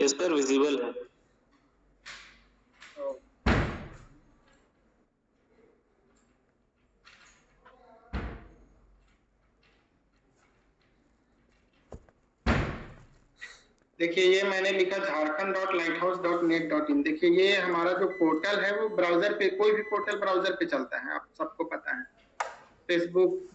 Yes sir, visible है। देखिए ये मैंने लिखा jharkhand.lighthouse.net.in। देखिए ये हमारा जो पोर्टल है वो ब्राउजर पे, कोई भी पोर्टल ब्राउजर पे चलता है, आप सबको पता है। फेसबुक,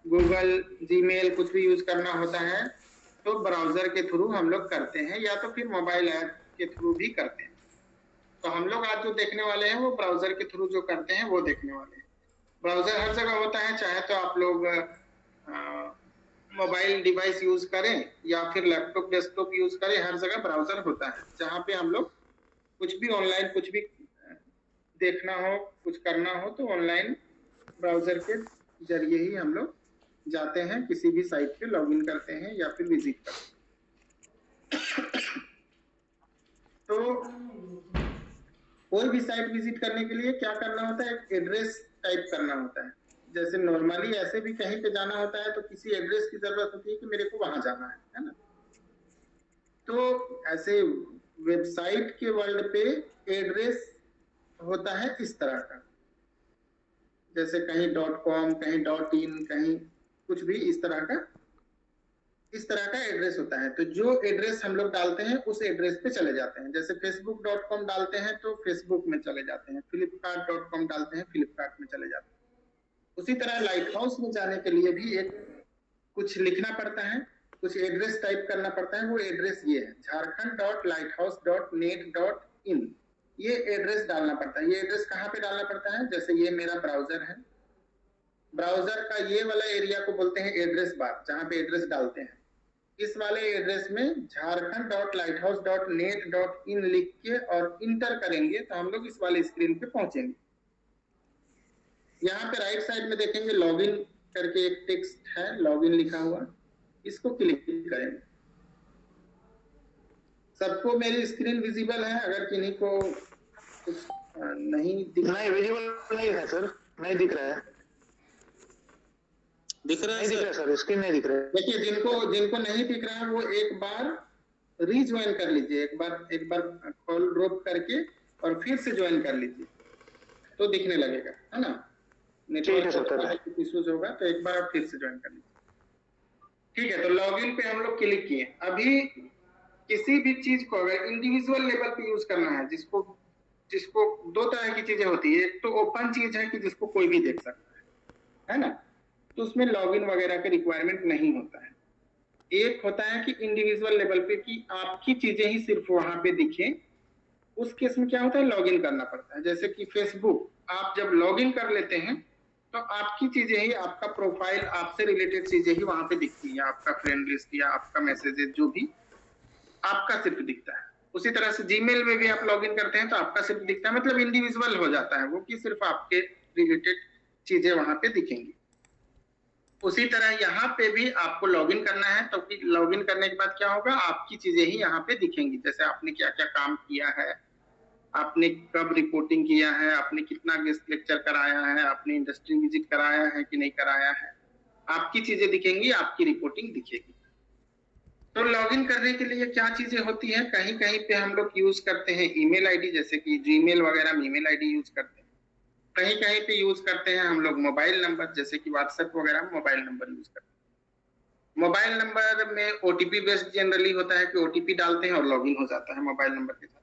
गूगल, जीमेल कुछ भी यूज करना होता है तो ब्राउजर के थ्रू हम लोग करते हैं, या तो फिर मोबाइल ऐप के थ्रू भी करते हैं। तो हम लोग आज जो देखने वाले हैं वो ब्राउजर के थ्रू जो करते हैं वो देखने वाले हैं। ब्राउजर हर जगह होता है, चाहे तो आप लोग मोबाइल डिवाइस यूज करें या फिर लैपटॉप डेस्कटॉप यूज करें, हर जगह ब्राउजर होता है जहाँ पे हम लोग कुछ भी ऑनलाइन कुछ भी देखना हो, कुछ करना हो तो ऑनलाइन ब्राउजर के जरिए ही हम लोग जाते हैं, किसी भी साइट पे लॉगिन करते हैं या फिर विजिट करते हैं। तो कोई भी साइट विजिट करने के लिए क्या करना होता है, एक एड्रेस टाइप करना होता है। जैसे नॉर्मली ऐसे भी कहीं पे जाना होता है तो किसी एड्रेस की जरूरत होती है कि मेरे को वहां जाना है ना। तो ऐसे वेबसाइट के वर्ल्ड पे एड्रेस होता है इस तरह का, जैसे कहीं .com, कहीं .in, कहीं कुछ भी इस तरह का एड्रेस होता है। तो जो एड्रेस हम लोग डालते हैं उस एड्रेस पे चले जाते हैं। जैसे facebook.com डालते हैं तो फेसबुक में चले जाते हैं, flipkart.com डालते हैं फ्लिपकार्ट में चले जाते हैं। उसी तरह लाइट हाउस में जाने के लिए भी एक कुछ लिखना पड़ता है, कुछ एड्रेस टाइप करना पड़ता है। वो एड्रेस ये है jharkhand.lighthouse.net.in। ये एड्रेस डालना पड़ता है। ये एड्रेस कहाँ पे डालना पड़ता है, जैसे ये मेरा ब्राउजर है, ब्राउजर का ये वाला एरिया को बोलते हैं एड्रेस बार, जहाँ पे एड्रेस डालते हैं। इस वाले एड्रेस में jharkhand.lighthouse.net.in लिख के और इंटर करेंगे तो हम लोग इस वाले स्क्रीन पे पहुंचेंगे। यहाँ पे राइट साइड में देखेंगे लॉगिन करके एक टेक्स्ट है, लॉगिन लिखा हुआ, इसको क्लिक करेंगे। सबको मेरी स्क्रीन विजिबल है? अगर किन्हीं को कुछ नहीं दिख, नहीं विजिबल नहीं है सर, नहीं दिख रहा है। दिख रहा है सर, स्क्रीन नहीं दिख रहा है। देखिए जिनको नहीं दिख रहा है वो एक बार रीज्वाइन कर लीजिए, एक बार कॉल ड्रॉप करके और फिर से ज्वाइन कर लीजिए तो दिखने लगेगा, है ना। नेटवर्क इश्यूज होगा तो एक बार आप फिर से ज्वाइन कर लीजिए। ठीक है, तो लॉगिन पे हम लोग क्लिक किए। अभी किसी भी चीज को अगर इंडिविजुअल लेवल पे यूज करना है, जिसको दो तरह की चीजें होती है, एक तो ओपन चीज है कि जिसको कोई भी देख सकता है ना, तो उसमें लॉगिन वगैरह के रिक्वायरमेंट नहीं होता है। एक होता है कि इंडिविजुअल लेवल पे कि आपकी चीजें ही सिर्फ वहां पे दिखे, उस केस में क्या होता है, लॉगिन करना पड़ता है। जैसे कि फेसबुक, आप जब लॉगिन कर लेते हैं तो आपकी चीजें ही, आपका प्रोफाइल, आपसे रिलेटेड चीजें ही वहां पे दिखती है, आपका फ्रेंड लिस्ट या आपका मैसेजेस जो भी आपका सिर्फ दिखता है। उसी तरह से जीमेल में भी आप लॉगिन करते हैं तो आपका सिर्फ दिखता है, मतलब इंडिविजुअल हो जाता है वो, कि सिर्फ आपके रिलेटेड चीजें वहां पे दिखेंगी। उसी तरह यहाँ पे भी आपको लॉगिन करना है, तो लॉगिन करने के बाद क्या होगा, आपकी चीजें ही यहाँ पे दिखेंगी। जैसे आपने क्या क्या काम किया है, आपने कब रिपोर्टिंग किया है, आपने कितना गेस्ट लेक्चर कराया है, आपने इंडस्ट्री विजिट कराया है कि नहीं कराया है, आपकी चीजें दिखेंगी, आपकी रिपोर्टिंग दिखेगी। तो लॉगिन करने के लिए क्या चीजें होती है, कहीं कहीं पे हम लोग यूज करते हैं ईमेल आईडी, जैसे कि जीमेल वगैरह में ईमेल आईडी यूज करते हैं। कहीं कहीं पे यूज करते हैं हम लोग मोबाइल नंबर, जैसे कि व्हाट्सएप वगैरह में मोबाइल नंबर यूज करते हैं। मोबाइल नंबर में ओटीपी बेस्ड जनरली होता है कि ओटीपी डालते हैं और लॉगिन हो जाता है मोबाइल नंबर के साथ।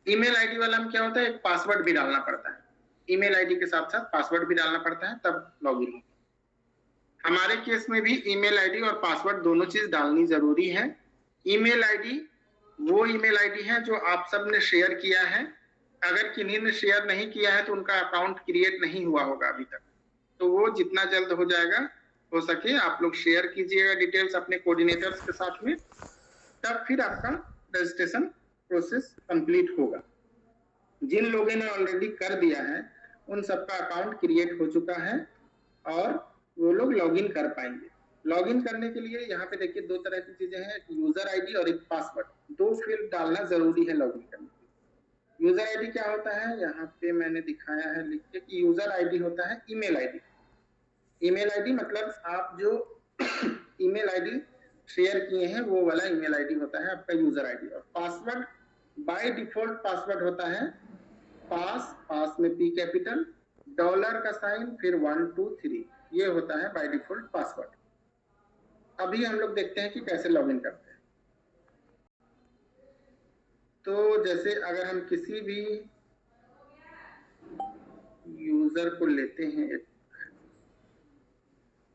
ईमेल आईडी वाला में क्या होता है, एक पासवर्ड भी डालना पड़ता है, ईमेल आईडी के साथ साथ पासवर्ड भी डालना पड़ता है, तब लॉगिन होता है। हमारे केस में भी ईमेल आईडी और पासवर्ड दोनों चीज डालनी जरूरी है। ईमेल आईडी वो ईमेल आईडी है जो आप सबने शेयर किया है, अगर किन्हीं ने शेयर नहीं किया है तो उनका अकाउंट क्रिएट नहीं हुआ होगा अभी तक, तो वो जितना जल्द हो जाएगा, हो सके आप लोग शेयर कीजिएगा डिटेल्स अपने कोऑर्डिनेटर्स के साथ में, तब फिर आपका रजिस्ट्रेशन प्रोसेस कंप्लीट होगा। जिन लोगों ने ऑलरेडी कर दिया है उन सबका अकाउंट क्रिएट हो चुका है और वो लोग लॉगिन कर पाएंगे। लॉगिन करने के लिए यहाँ पे देखिए दो तरह की चीजें हैं, एक यूजर आईडी और एक पासवर्ड, दो फील्ड डालना जरूरी है लॉगिन करने के लिए। यूजर आईडी क्या होता है, यहाँ पे मैंने दिखाया है लिख के कि यूजर आईडी होता है ईमेल आईडी। ईमेल आईडी मतलब आप जो ईमेल आईडी शेयर किए हैं वो वाला ईमेल आईडी होता है आपका यूजर आईडी। और पासवर्ड बाय डिफॉल्ट पासवर्ड होता है पास में पी कैपिटल, डॉलर का साइन, फिर 1 2 3, ये होता है बाय डिफॉल्ट पासवर्ड। अभी हम लोग देखते हैं कि कैसे लॉगिन करते हैं। तो जैसे अगर हम किसी भी यूजर को लेते हैं, एक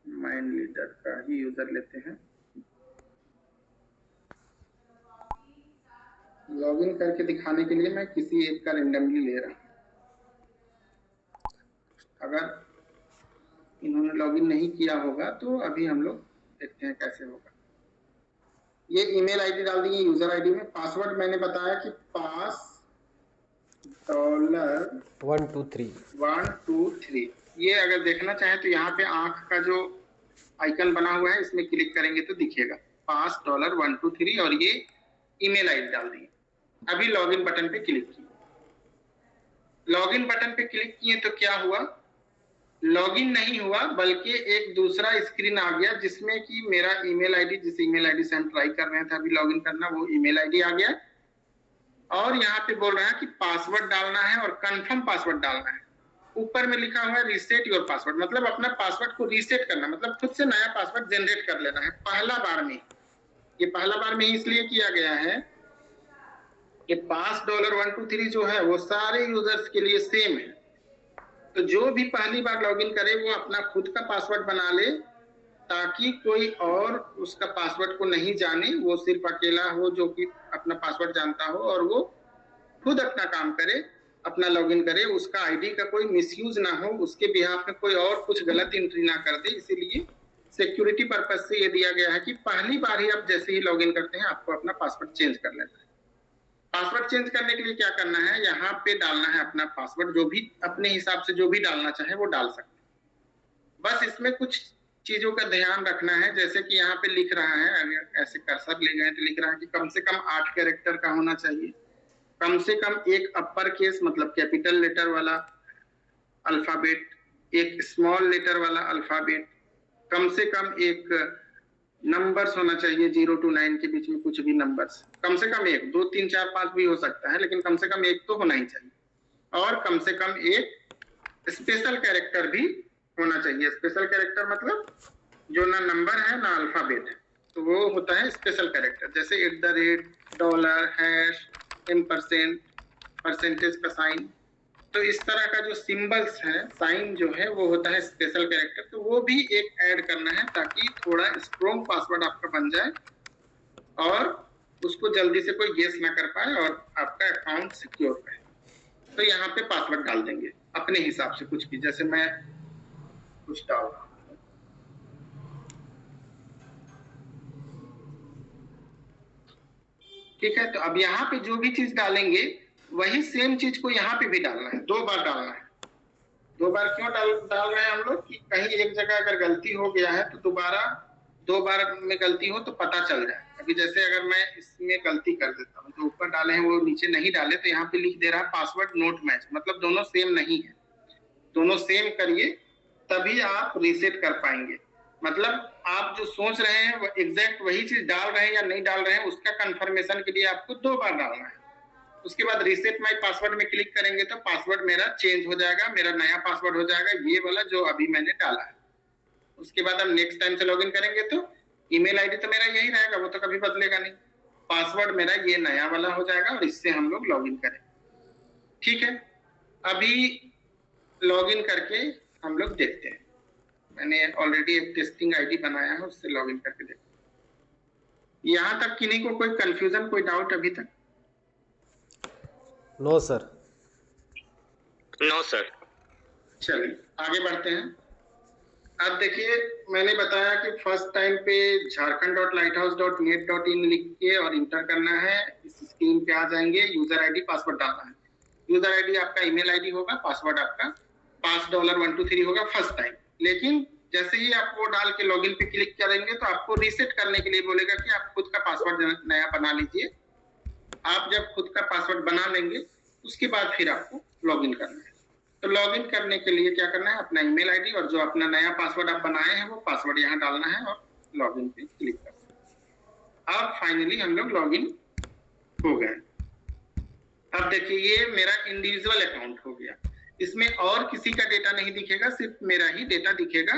माइंड लीडर का ही यूजर लेते हैं, लॉगिन करके दिखाने के लिए मैं किसी एक का रेंडमली ले रहा हूं। अगर इन्होंने लॉगिन नहीं किया होगा तो अभी हम लोग देखते हैं कैसे होगा। ये ईमेल आईडी डाल दी है यूजर आईडी में। पासवर्ड मैंने बताया कि पास $123। ये अगर देखना चाहें तो यहाँ पे आंख का जो आइकन बना हुआ है इसमें क्लिक करेंगे तो दिखेगा पास $123 और ये ईमेल आईडी डाल दी। अभी लॉगिन बटन पे क्लिक किए। लॉगिन बटन पे क्लिक किए तो क्या हुआ, लॉगिन नहीं हुआ बल्कि एक दूसरा स्क्रीन आ गया जिसमें कि मेरा ईमेल आईडी, जिस ईमेल आईडी से हम ट्राई कर रहे थे अभी लॉगिन करना, वो ईमेल आईडी आ गया। और यहाँ पे बोल रहा है कि पासवर्ड डालना है और कंफर्म पासवर्ड डालना है। ऊपर में लिखा हुआ है रीसेट योर पासवर्ड, मतलब अपना पासवर्ड को रीसेट करना, मतलब खुद से नया पासवर्ड जनरेट कर लेना है पहला बार में। ये पहला बार में इसलिए किया गया है कि पास $123 जो है वो सारे यूजर्स के लिए सेम है। तो जो भी पहली बार लॉगिन करे वो अपना खुद का पासवर्ड बना ले ताकि कोई और उसका पासवर्ड को नहीं जाने, वो सिर्फ अकेला हो जो कि अपना पासवर्ड जानता हो और वो खुद अपना काम करे, अपना लॉगिन करे, उसका आईडी का कोई मिसयूज ना हो, उसके बिहाफ में कोई और कुछ गलत एंट्री ना कर दे। इसीलिए सिक्योरिटी पर्पज से ये दिया गया है कि पहली बार ही आप जैसे ही लॉगिन करते हैं आपको अपना पासवर्ड चेंज कर लेना है। पासवर्ड चेंज करने के लिए क्या करना है, यहाँ पे डालना है अपना पासवर्ड, जो भी अपने हिसाब से जो भी डालना चाहे वो डाल सकते हैं। बस इसमें कुछ चीजों का ध्यान रखना है, जैसे कि यहाँ पे लिख रहा है, अगर ऐसे कर्सर ले गए तो लिख रहा है कि कम से कम 8 कैरेक्टर का होना चाहिए, कम से कम एक अपर केस मतलब कैपिटल लेटर वाला अल्फाबेट, एक स्मॉल लेटर वाला अल्फाबेट, कम से कम एक नंबर्स होना चाहिए 0 to 9 के बीच में कुछ भी नंबर्स, कम से कम एक, 2 3 4 5 भी हो सकता है लेकिन कम से कम एक तो होना ही चाहिए। और कम से कम एक स्पेशल कैरेक्टर भी होना चाहिए। स्पेशल कैरेक्टर मतलब जो ना नंबर है ना अल्फाबेट है, तो वो होता है स्पेशल कैरेक्टर, जैसे $, $, परसेंटेज का साइन। तो इस तरह का जो सिंबल्स है, साइन जो है वो होता है स्पेशल कैरेक्टर, तो वो भी एक ऐड करना है ताकि थोड़ा स्ट्रॉन्ग पासवर्ड आपका बन जाए और उसको जल्दी से कोई गेस ना कर पाए और आपका अकाउंट सिक्योर रहे। तो यहाँ पे पासवर्ड डाल देंगे अपने हिसाब से कुछ भी, जैसे मैं कुछ डाल रहा हूँ। ठीक है, तो अब यहाँ पे जो भी चीज डालेंगे वही सेम चीज को यहाँ पे भी डालना है, 2 बार डालना है। 2 बार क्यों डाल रहे हैं हम लोग कि कहीं एक जगह अगर गलती हो गया है तो दोबारा 2 बार में गलती हो तो पता चल जाए। अभी जैसे अगर मैं इसमें गलती कर देता हूँ, जो ऊपर डाले हैं वो नीचे नहीं डाले, तो यहाँ पे लिख दे रहा है पासवर्ड नोट मैच, मतलब दोनों सेम नहीं है। दोनों सेम करिए तभी आप रीसेट कर पाएंगे। मतलब आप जो सोच रहे हैं वो एग्जैक्ट वही चीज डाल रहे हैं या नहीं डाल रहे हैं, उसका कंफर्मेशन के लिए आपको 2 बार डालना है। उसके बाद रीसेट माय पासवर्ड में क्लिक करेंगे तो पासवर्ड मेरा चेंज हो जाएगा, मेरा नया पासवर्ड हो जाएगा, ये वाला जो अभी मैंने डाला है। उसके बाद हम नेक्स्ट टाइम से लॉगिन करेंगे तो ईमेल आईडी तो मेरा यही रहेगा, वो तो कभी बदलेगा नहीं, पासवर्ड मेरा ये नया वाला हो जाएगा और इससे हम लोग लॉगिन करेंगे। ठीक है, अभी लॉगिन करके हम लोग देखते हैं। मैंने ऑलरेडी एक टेस्टिंग आईडी बनाया है, उससे लॉगिन करके देखते हैं। यहाँ तक किन्हीं को कोई कंफ्यूजन, कोई डाउट अभी तक? No sir. No sir. चलिए आगे बढ़ते हैं। अब देखिए, मैंने बताया कि फर्स्ट टाइम पे jharkhand.lighthouse.net.in लिख के और इंटर करना है। इस स्क्रीन पे आ जाएंगे, यूजर आईडी पासवर्ड डालना है। यूजर आईडी आपका ईमेल आईडी होगा, पासवर्ड आपका पास $123 होगा फर्स्ट टाइम। लेकिन जैसे ही आप वो डाल के लॉगिन पे क्लिक करेंगे तो आपको रीसेट करने के लिए बोलेगा कि आप खुद का पासवर्ड नया बना लीजिए। आप जब खुद का पासवर्ड बना लेंगे उसके बाद फिर आपको लॉगिन करना है। तो लॉगिन करने के लिए क्या करना है, अपना ईमेल आईडी और जो अपना नया पासवर्ड आप बनाए हैं वो पासवर्ड यहाँ डालना है और लॉगिन पे क्लिक करना है। अब फाइनली हम लोग लॉगिन हो गए। अब देखिए ये मेरा इंडिविजुअल अकाउंट हो गया, इसमें और किसी का डेटा नहीं दिखेगा, सिर्फ मेरा ही डेटा दिखेगा।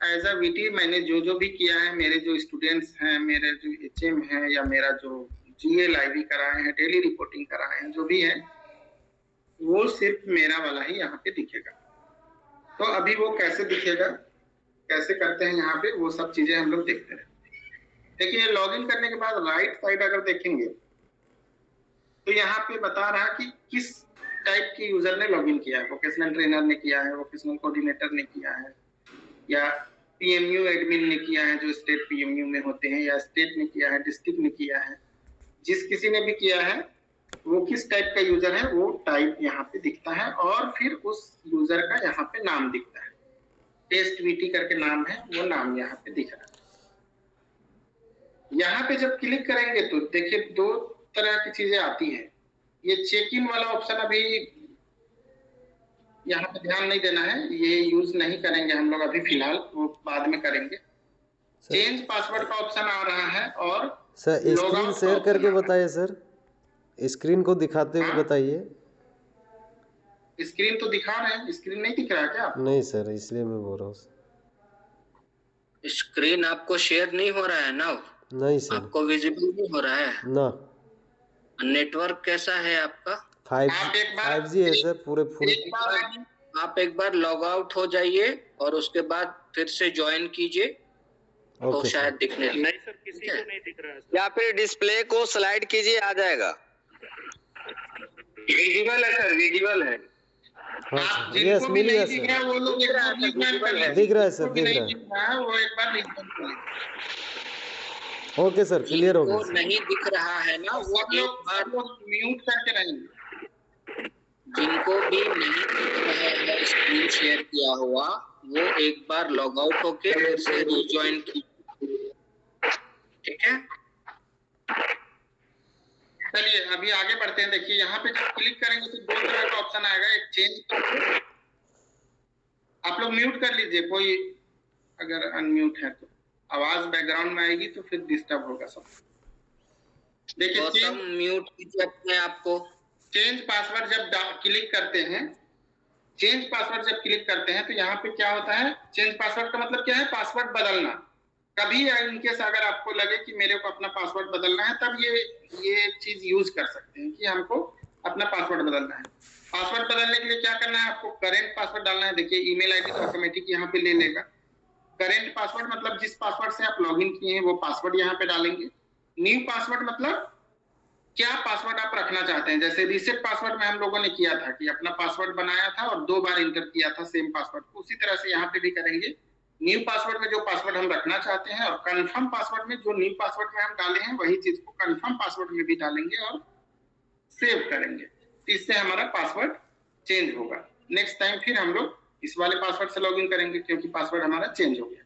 एज अ वीटी मैंने जो भी किया है, मेरे जो स्टूडेंट्स हैं, मेरे जो एचएम है, या मेरा जो जीएल आईवी कराए हैं, डेली रिपोर्टिंग कराए हैं, जो भी है वो सिर्फ मेरा वाला ही यहाँ पे दिखेगा। तो अभी वो कैसे दिखेगा, कैसे करते हैं यहाँ पे, वो सब चीजें हम लोग देखते हैं। देखिए लॉगिन करने के बाद राइट साइड अगर देखेंगे तो यहाँ पे बता रहा कि किस टाइप के यूजर ने लॉगिन किया है। वोकेशनल ट्रेनर ने किया है, वोकेशनल कोऑर्डिनेटर ने किया है, या पीएमयू एडमिन ने किया है जो स्टेट पीएमयू में होते हैं, या स्टेट ने किया है, डिस्ट्रिक्ट ने किया है। जिस किसी ने भी किया है वो किस टाइप का यूजर है वो टाइप यहाँ पे दिखता है, और फिर उस यूजर का यहाँ पे नाम दिखता है। टेस्ट वीटी करके नाम है, वो नाम यहाँ पे दिख रहा है। यहाँ पे जब क्लिक करेंगे तो देखिए दो तरह की चीजें आती हैं। ये चेक इन वाला ऑप्शन अभी यहाँ पे ध्यान नहीं देना है, ये यूज नहीं करेंगे हम लोग अभी फिलहाल, वो बाद में करेंगे। चेंज पासवर्ड का ऑप्शन आ रहा है, और सर स्क्रीन शेयर करके बताइए सर, स्क्रीन को दिखाते हुए बताइए। स्क्रीन तो दिखा रहे हैं, स्क्रीन नहीं दिख रहा क्या? नहीं सर, इसलिए मैं बोल रहा हूँ। स्क्रीन आपको शेयर नहीं हो रहा है ना? नहीं सर, आपको विजिबल नहीं हो रहा है ना। नेटवर्क कैसा है आपका? 5G है सर, पूरे फुल। आप एक बार लॉग आउट हो जाइए और उसके बाद फिर से ज्वाइन कीजिए, तो शायद दिखने लगे। नहीं सर, किसी को नहीं दिख रहा है। या फिर डिस्प्ले को स्लाइड कीजिए, आ जाएगा। विजिबल है सर, विजिबल है। यस, मिल गया सर, वो लोग दिख रहा है सर, दिख रहा है। वो एक बार ओके सर, क्लियर हो गया। नहीं दिख रहा है ना, वो लोग म्यूट करके रहेंगे। जिनको भी नहीं दिख रहा है स्क्रीन शेयर किया हुआ, वो एक बार लॉग आउट होके फिर से रीज्वाइन कीजिए, ठीक है? चलिए अभी आगे बढ़ते हैं। देखिए यहाँ पे जब क्लिक करेंगे तो दो तरह का ऑप्शन आएगा, एक चेंज पासवर्ड। आप लोग म्यूट कर लीजिए, कोई अगर अनम्यूट है तो आवाज बैकग्राउंड में आएगी तो फिर डिस्टर्ब होगा सब। देखिए म्यूट कीजिए अपने आप को। चेंज पासवर्ड जब क्लिक करते हैं, चेंज पासवर्ड जब क्लिक करते हैं तो यहाँ पे क्या होता है, चेंज पासवर्ड का मतलब क्या है, पासवर्ड बदलना। कभी इनकेस अगर आपको लगे कि मेरे को अपना पासवर्ड बदलना है, तब ये चीज यूज कर सकते हैं कि हमको अपना पासवर्ड बदलना है। पासवर्ड बदलने के लिए क्या करना है, आपको करेंट पासवर्ड डालना है। देखिए ईमेल आईडी तो ऑटोमेटिक यहाँ पे ले लेगा। करेंट पासवर्ड मतलब जिस पासवर्ड से आप लॉगिन किए हैं वो पासवर्ड यहाँ पे डालेंगे। न्यू पासवर्ड मतलब क्या पासवर्ड आप रखना चाहते हैं। जैसे रीसेट पासवर्ड में हम लोगों ने किया था कि अपना पासवर्ड बनाया था और 2 बार इंटर किया था सेम पासवर्ड, उसी तरह से यहाँ पे भी करेंगे। न्यू पासवर्ड में जो पासवर्ड हम रखना चाहते हैं, और कंफर्म पासवर्ड में जो न्यू पासवर्ड में हम डाले हैं वही चीज को कंफर्म पासवर्ड में भी डालेंगे और सेव करेंगे। इससे हमारा पासवर्ड चेंज होगा। नेक्स्ट टाइम फिर हम लोग इस वाले पासवर्ड से लॉगिन करेंगे क्योंकि पासवर्ड हमारा चेंज हो गया।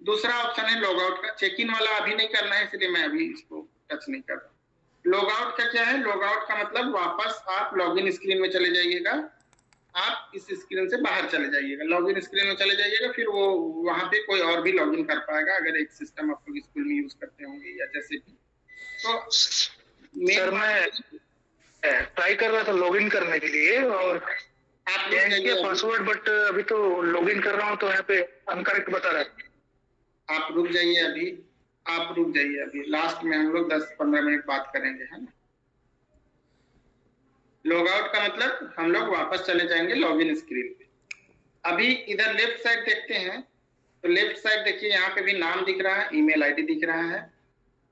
दूसरा ऑप्शन है लॉग आउट का। चेक इन वाला अभी नहीं करना है, इसलिए मैं अभी इसको टच नहीं कर रहा। लॉग आउट का क्या है, लॉग आउट का मतलब वापस आप लॉगिन स्क्रीन में चले जाइएगा, आप इस स्क्रीन से बाहर चले जाइएगा, लॉगिन स्क्रीन में चले जाइएगा, फिर वो वहां पे कोई और भी लॉगिन कर पाएगा अगर एक सिस्टम आप लोग स्कूल में यूज करते होंगे या जैसे भी। तो सर मैं ट्राई कर रहा था लॉगिन करने के लिए और आप पासवर्ड, बट अभी तो लॉगिन कर रहा हूँ तो यहाँ पे अनकरेक्ट बता रहा है। आप रुक जाइए अभी, आप रुक जाइए अभी, लास्ट में हम लोग 10-15 मिनट बात करेंगे, है ना। लॉग आउट का मतलब हम लोग वापस चले जाएंगे लॉगिन स्क्रीन पे। अभी इधर लेफ्ट साइड देखते हैं तो लेफ्ट साइड देखिए यहाँ पे भी नाम दिख रहा है, ईमेल आईडी दिख रहा है,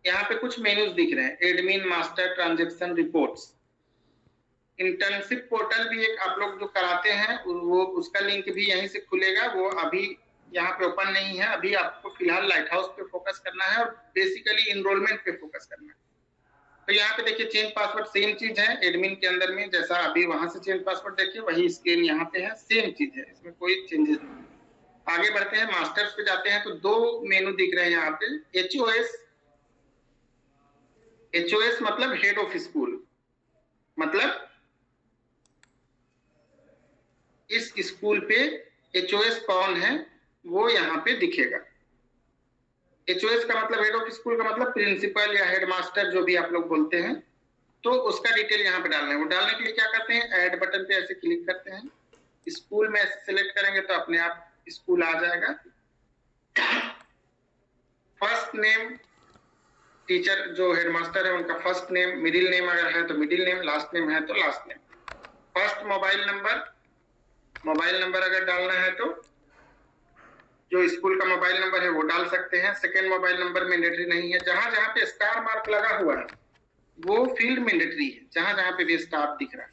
यहाँ पे कुछ मेन्यूज दिख रहे हैं, admin, master, transaction, reports. Internship portal भी एक आप लोग जो कराते हैं वो उसका लिंक भी यहीं से खुलेगा, वो अभी यहाँ पे ओपन नहीं है। अभी आपको फिलहाल लाइट हाउस पे फोकस करना है और बेसिकली इनरोलमेंट पे फोकस करना है। तो यहाँ पे देखिए चेंज पासवर्ड सेम चीज है, एडमिन के अंदर में जैसा अभी वहां से चेंज पासवर्ड देखिए वही स्क्रीन यहाँ पे है, सेम चीज है, इसमें कोई चेंजेस नहीं। आगे बढ़ते हैं, मास्टर्स पे जाते हैं तो 2 मेनू दिख रहे हैं यहाँ पे। एचओएस मतलब हेड ऑफ स्कूल, मतलब इस स्कूल पे एचओएस कौन है वो यहाँ पे दिखेगा। HOS का मतलब हेड ऑफ स्कूल का मतलब प्रिंसिपल या हेडमास्टर जो भी आप लोग बोलते हैं, तो उसका डिटेल यहाँ पे डालना है। वो डालने के लिए क्या करते हैं, ऐड बटन पे ऐसे क्लिक करते हैं, स्कूल में ऐसे सिलेक्ट करेंगे तो अपने आप स्कूल आ जाएगा। फर्स्ट नेम, टीचर जो हेडमास्टर है उनका फर्स्ट नेम, मिडिल नेम अगर है तो मिडिल नेम, लास्ट नेम है तो last name. First mobile number अगर डालना है तो जो स्कूल का मोबाइल नंबर है वो डाल सकते हैं। सेकेंड मोबाइल नंबर मैंडेटरी नहीं है। जहां जहां पे स्टार मार्क लगा हुआ है वो फील्ड मैंडेटरी है, जहां जहां पे भी स्टार दिख रहा है।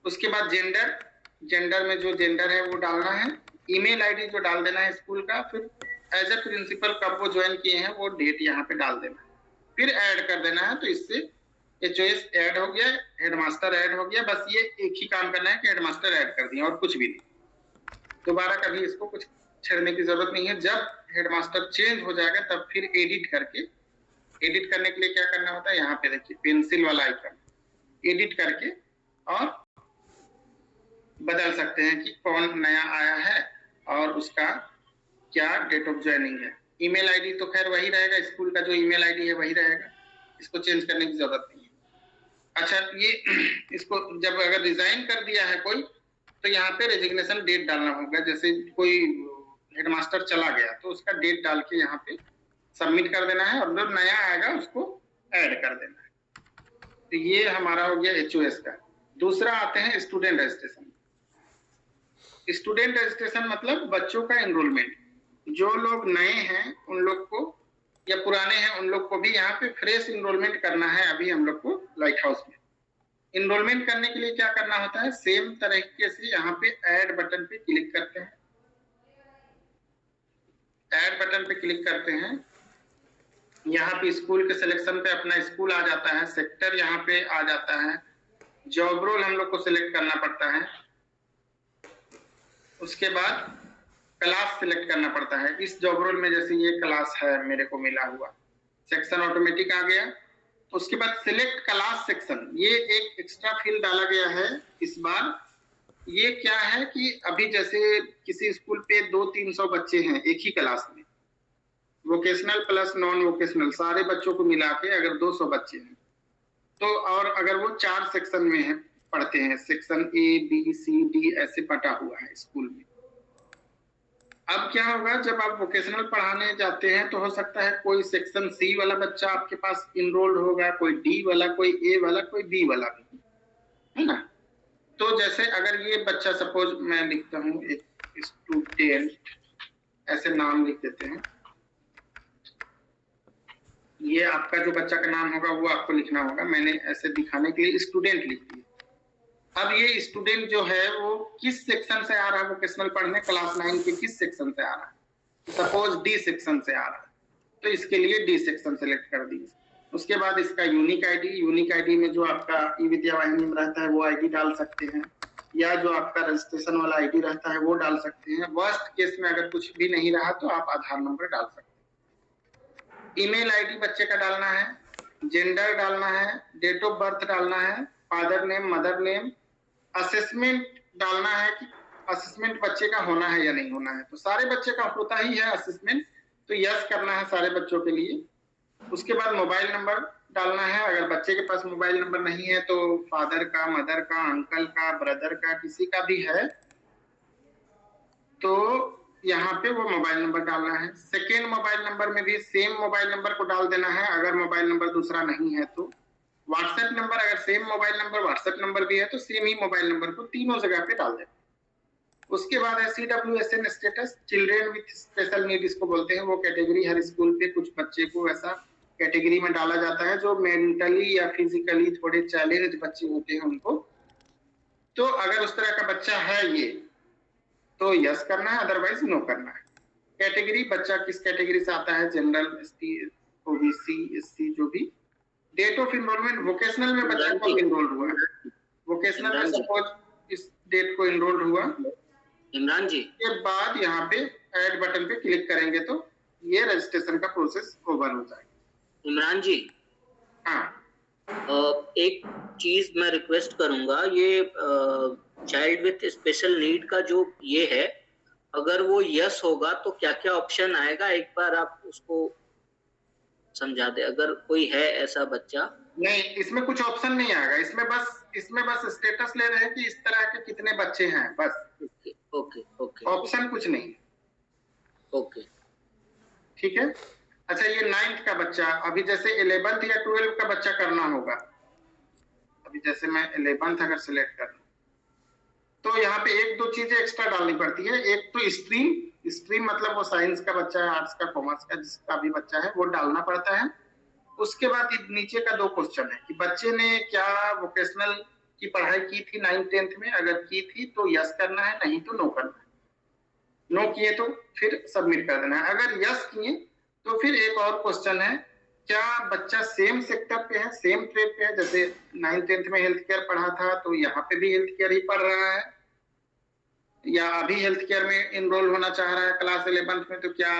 उसके बाद जेंडर में जो जेंडर है वो डालना है। ईमेल आईडी जो डाल देना है स्कूल का। फिर एज ए प्रिंसिपल कब वो ज्वाइन किए हैं वो डेट यहाँ पे डाल देना है। फिर ऐड कर देना है। तो इससे HOS ऐड हो गया, हेडमास्टर ऐड हो गया। बस ये एक ही काम करना है कि हेडमास्टर ऐड कर दिया और कुछ भी नहीं। दोबारा कभी इसको कुछ छेड़ने की जरूरत नहीं है। जब हेडमास्टर चेंज हो जाएगा तब फिर एडिट करने के लिए क्या करना होता है, यहाँ पे देखिए पेंसिल वाला आइकन, एडिट करके और बदल सकते हैं कि कौन नया आया है और उसका क्या डेट ऑफ ज्वाइनिंग है। ईमेल आईडी तो खैर वही रहेगा, स्कूल का जो ईमेल आईडी है वही रहेगा, इसको चेंज करने की जरूरत नहीं है। अच्छा, ये इसको जब अगर रिजाइन कर दिया है कोई तो यहाँ पे रेजिग्नेशन डेट डालना होगा। जैसे कोई हेडमास्टर चला गया तो उसका डेट डाल के यहाँ पे सबमिट कर देना है और जो नया आएगा उसको ऐड कर देना है। तो ये हमारा हो गया HOS का। दूसरा आते हैं स्टूडेंट रजिस्ट्रेशन। स्टूडेंट रजिस्ट्रेशन मतलब बच्चों का एनरोलमेंट। जो लोग नए हैं उन लोग को या पुराने हैं उन लोग को भी यहाँ पे फ्रेश इनरोलमेंट करना है। अभी हम लोग को लाइट हाउस में इनरोलमेंट करने के लिए क्या करना होता है, सेम तरीके से यहाँ पे ऐड बटन पे क्लिक करते हैं। ऐड बटन पे क्लिक करते हैं, यहाँ पे स्कूल के सिलेक्शन पे अपना स्कूल आ जाता है, सेक्टर यहाँ पे आ जाता है, जॉब रोल हम लोग को सिलेक्ट करना पड़ता है। उसके बाद क्लास सिलेक्ट करना पड़ता है। इस जॉब रोल में जैसे ये क्लास है मेरे को मिला हुआ, सेक्शन ऑटोमेटिक आ गया। उसके बाद सिलेक्ट क्लास सेक्शन, ये एक एक्स्ट्रा फील्ड डाला गया है इस बार। ये क्या है कि अभी जैसे किसी स्कूल पे 200-300 बच्चे हैं एक ही क्लास में, वोकेशनल प्लस नॉन वोकेशनल सारे बच्चों को मिला के अगर 200 बच्चे हैं तो, और अगर वो 4 सेक्शन में है पढ़ते हैं, section A, B, C, D ऐसे बटा हुआ है स्कूल में। अब क्या होगा, जब आप वोकेशनल पढ़ाने जाते हैं तो हो सकता है कोई सेक्शन C वाला बच्चा आपके पास इनरोल्ड होगा, कोई D वाला, कोई A वाला, कोई B वाला भी, है ना। तो जैसे अगर ये बच्चा, सपोज मैं लिखता हूँ एक स्टूडेंट, ऐसे नाम लिख देते हैं। ये आपका जो बच्चा का नाम होगा वो आपको लिखना होगा। मैंने ऐसे दिखाने के लिए स्टूडेंट लिख दिया। अब ये स्टूडेंट जो है वो किस सेक्शन से आ रहा है वोकेशनल पढ़ने, क्लास 9 के किस सेक्शन से आ रहा है, सपोज D सेक्शन से आ रहा है तो इसके लिए D सेक्शन सेलेक्ट कर दीजिए। उसके बाद इसका यूनिक आईडी में जो आपका ई विद्या वाहिनी में रहता है वो आईडी डाल सकते हैं, या जो आपका रजिस्ट्रेशन वाला आईडी रहता है वो डाल सकते हैं। वर्स्ट केस में अगर कुछ भी नहीं रहा तो आप आधार नंबर डाल सकते हैं। ईमेल आईडी बच्चे का डालना है, जेंडर डालना है, डेट ऑफ बर्थ डालना है, father name, mother name, assessment डालना है कि असेसमेंट बच्चे का होना है या नहीं होना है। तो सारे बच्चे का होता ही है असेसमेंट, तो यस करना है सारे बच्चों के लिए। उसके बाद मोबाइल नंबर डालना है। अगर बच्चे के पास मोबाइल नंबर नहीं है तो फादर का, मदर का, अंकल का, ब्रदर का, किसी का भी है तो यहाँ पे वो मोबाइल नंबर डालना है। सेकेंड मोबाइल नंबर में भी सेम मोबाइल नंबर को डाल देना है। अगर मोबाइल नंबर दूसरा नहीं है तो व्हाट्सएप नंबर, अगर same mobile number WhatsApp number भी है तो सेम ही मोबाइल नंबर को तीनों जगह पे डाल देना। उसके बाद है CWSN status, children with special need इसको बोलते हैं। वो कैटेगरी हर स्कूल पे कुछ बच्चे को ऐसा कैटेगरी में डाला जाता है जो मेंटली या फिजिकली थोड़े चैलेंज बच्चे होते हैं उनको। तो अगर उस तरह का बच्चा है ये तो यस करना है, अदरवाइज नो करना है। कैटेगरी, बच्चा किस कैटेगरी से आता है, जनरल, ST, OBC, SC जो भी। डेट ऑफ इनरोलमेंट, वोकेशनल में बच्चा कब इनरोल हुआ है, वोकेशनल में सपोज इस डेट को इनरोल हुआ, इमरान जी के बाद यहाँ पे ऐड बटन पे क्लिक करेंगे तो ये रजिस्ट्रेशन का प्रोसेस ओवर हो जाएगा। इमरान जी, हाँ, एक चीज मैं रिक्वेस्ट करूंगा, ये चाइल्ड विथ स्पेशल नीड का जो ये है अगर वो यस होगा तो क्या क्या ऑप्शन आएगा, एक बार आप उसको समझा दे, अगर कोई है ऐसा बच्चा। नहीं, इसमें कुछ ऑप्शन नहीं आएगा, इसमें बस स्टेटस ले रहे हैं कि इस तरह के कितने बच्चे हैं, बस। ओके ओके ओके ऑप्शन कुछ नहीं। ओके ठीक है। अच्छा, ये 9th का बच्चा, अभी जैसे 11th या 12th का बच्चा करना होगा, अभी जैसे मैं 11th अगर सिलेक्ट कर, तो यहाँ पे एक दो चीजें एक्स्ट्रा डालनी पड़ती है। एक तो स्ट्रीम मतलब वो साइंस का बच्चा है, आर्ट्स का, कॉमर्स का, जिसका भी बच्चा है वो डालना पड़ता है। उसके बाद नीचे का 2 क्वेश्चन है कि बच्चे ने क्या वोकेशनल की पढ़ाई की थी 9th-10th में, अगर की थी तो यस करना है, नहीं तो नो करना है। नो किए तो फिर सबमिट कर देना है। अगर यस किए तो फिर एक और क्वेश्चन है, क्या बच्चा सेम सेक्टर पे है, सेम ट्रेड पे है, जैसे 9th-10th में हेल्थ केयर पढ़ा था तो यहाँ पे भी हेल्थ केयर ही पढ़ रहा है, या अभी हेल्थ केयर में इनरोल होना चाह रहा है क्लास 11th में, तो क्या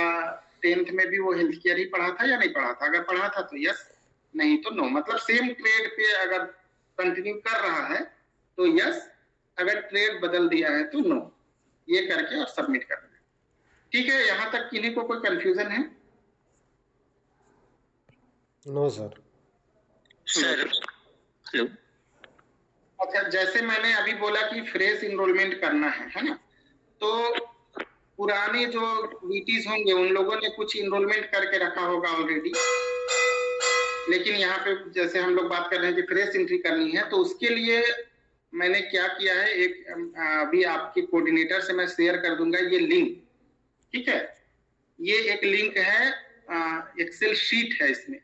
10th में भी वो हेल्थ केयर ही पढ़ा था या नहीं पढ़ा था। अगर पढ़ा था तो यस, नहीं तो नो। मतलब सेम ट्रेड पे अगर कंटिन्यू कर रहा है तो यस, अगर ट्रेड बदल दिया है तो नो। ये करके और सबमिट कर दें। ठीक है, यहाँ तक किन्हीं को कोई कंफ्यूजन है? No sir. Sir hello. अच्छा, जैसे मैंने अभी बोला कि फ्रेश इनरोलमेंट करना है ना, तो पुराने जो वीटीज होंगे उन लोगों ने कुछ इनरोलमेंट करके रखा होगा ऑलरेडी, लेकिन यहाँ पे जैसे हम लोग बात कर रहे हैं कि फ्रेश एंट्री करनी है, तो उसके लिए मैंने क्या किया है, एक अभी आपके कोऑर्डिनेटर से मैं शेयर कर दूंगा ये लिंक। ठीक है, ये एक लिंक है, एक्सेल शीट है। इसमें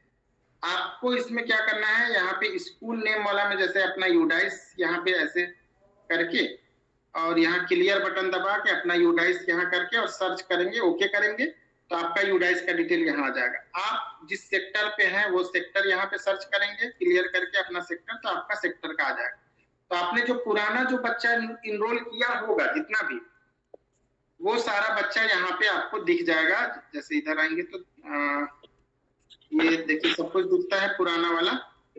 आपको इसमें क्या करना है, यहाँ पे स्कूल नेम वाला में जैसे अपना यूडाइस यहाँ पे ऐसे करके, और यहाँ क्लियर बटन दबा के अपना यूडाइस यहाँ करके और सर्च करेंगे, ओके करेंगे, तो आपका यूडाइस का डिटेल यहाँ आ जाएगा। आप जिस सेक्टर पे हैं वो सेक्टर यहाँ पे सर्च करेंगे, क्लियर करके अपना सेक्टर, तो आपका सेक्टर का आ जाएगा। तो आपने जो पुराना जो बच्चा इनरोल किया होगा जितना भी, वो सारा बच्चा यहाँ पे आपको दिख जाएगा। जैसे इधर आएंगे तो ये देखिए सब कुछ दिखता है, पुराना वाला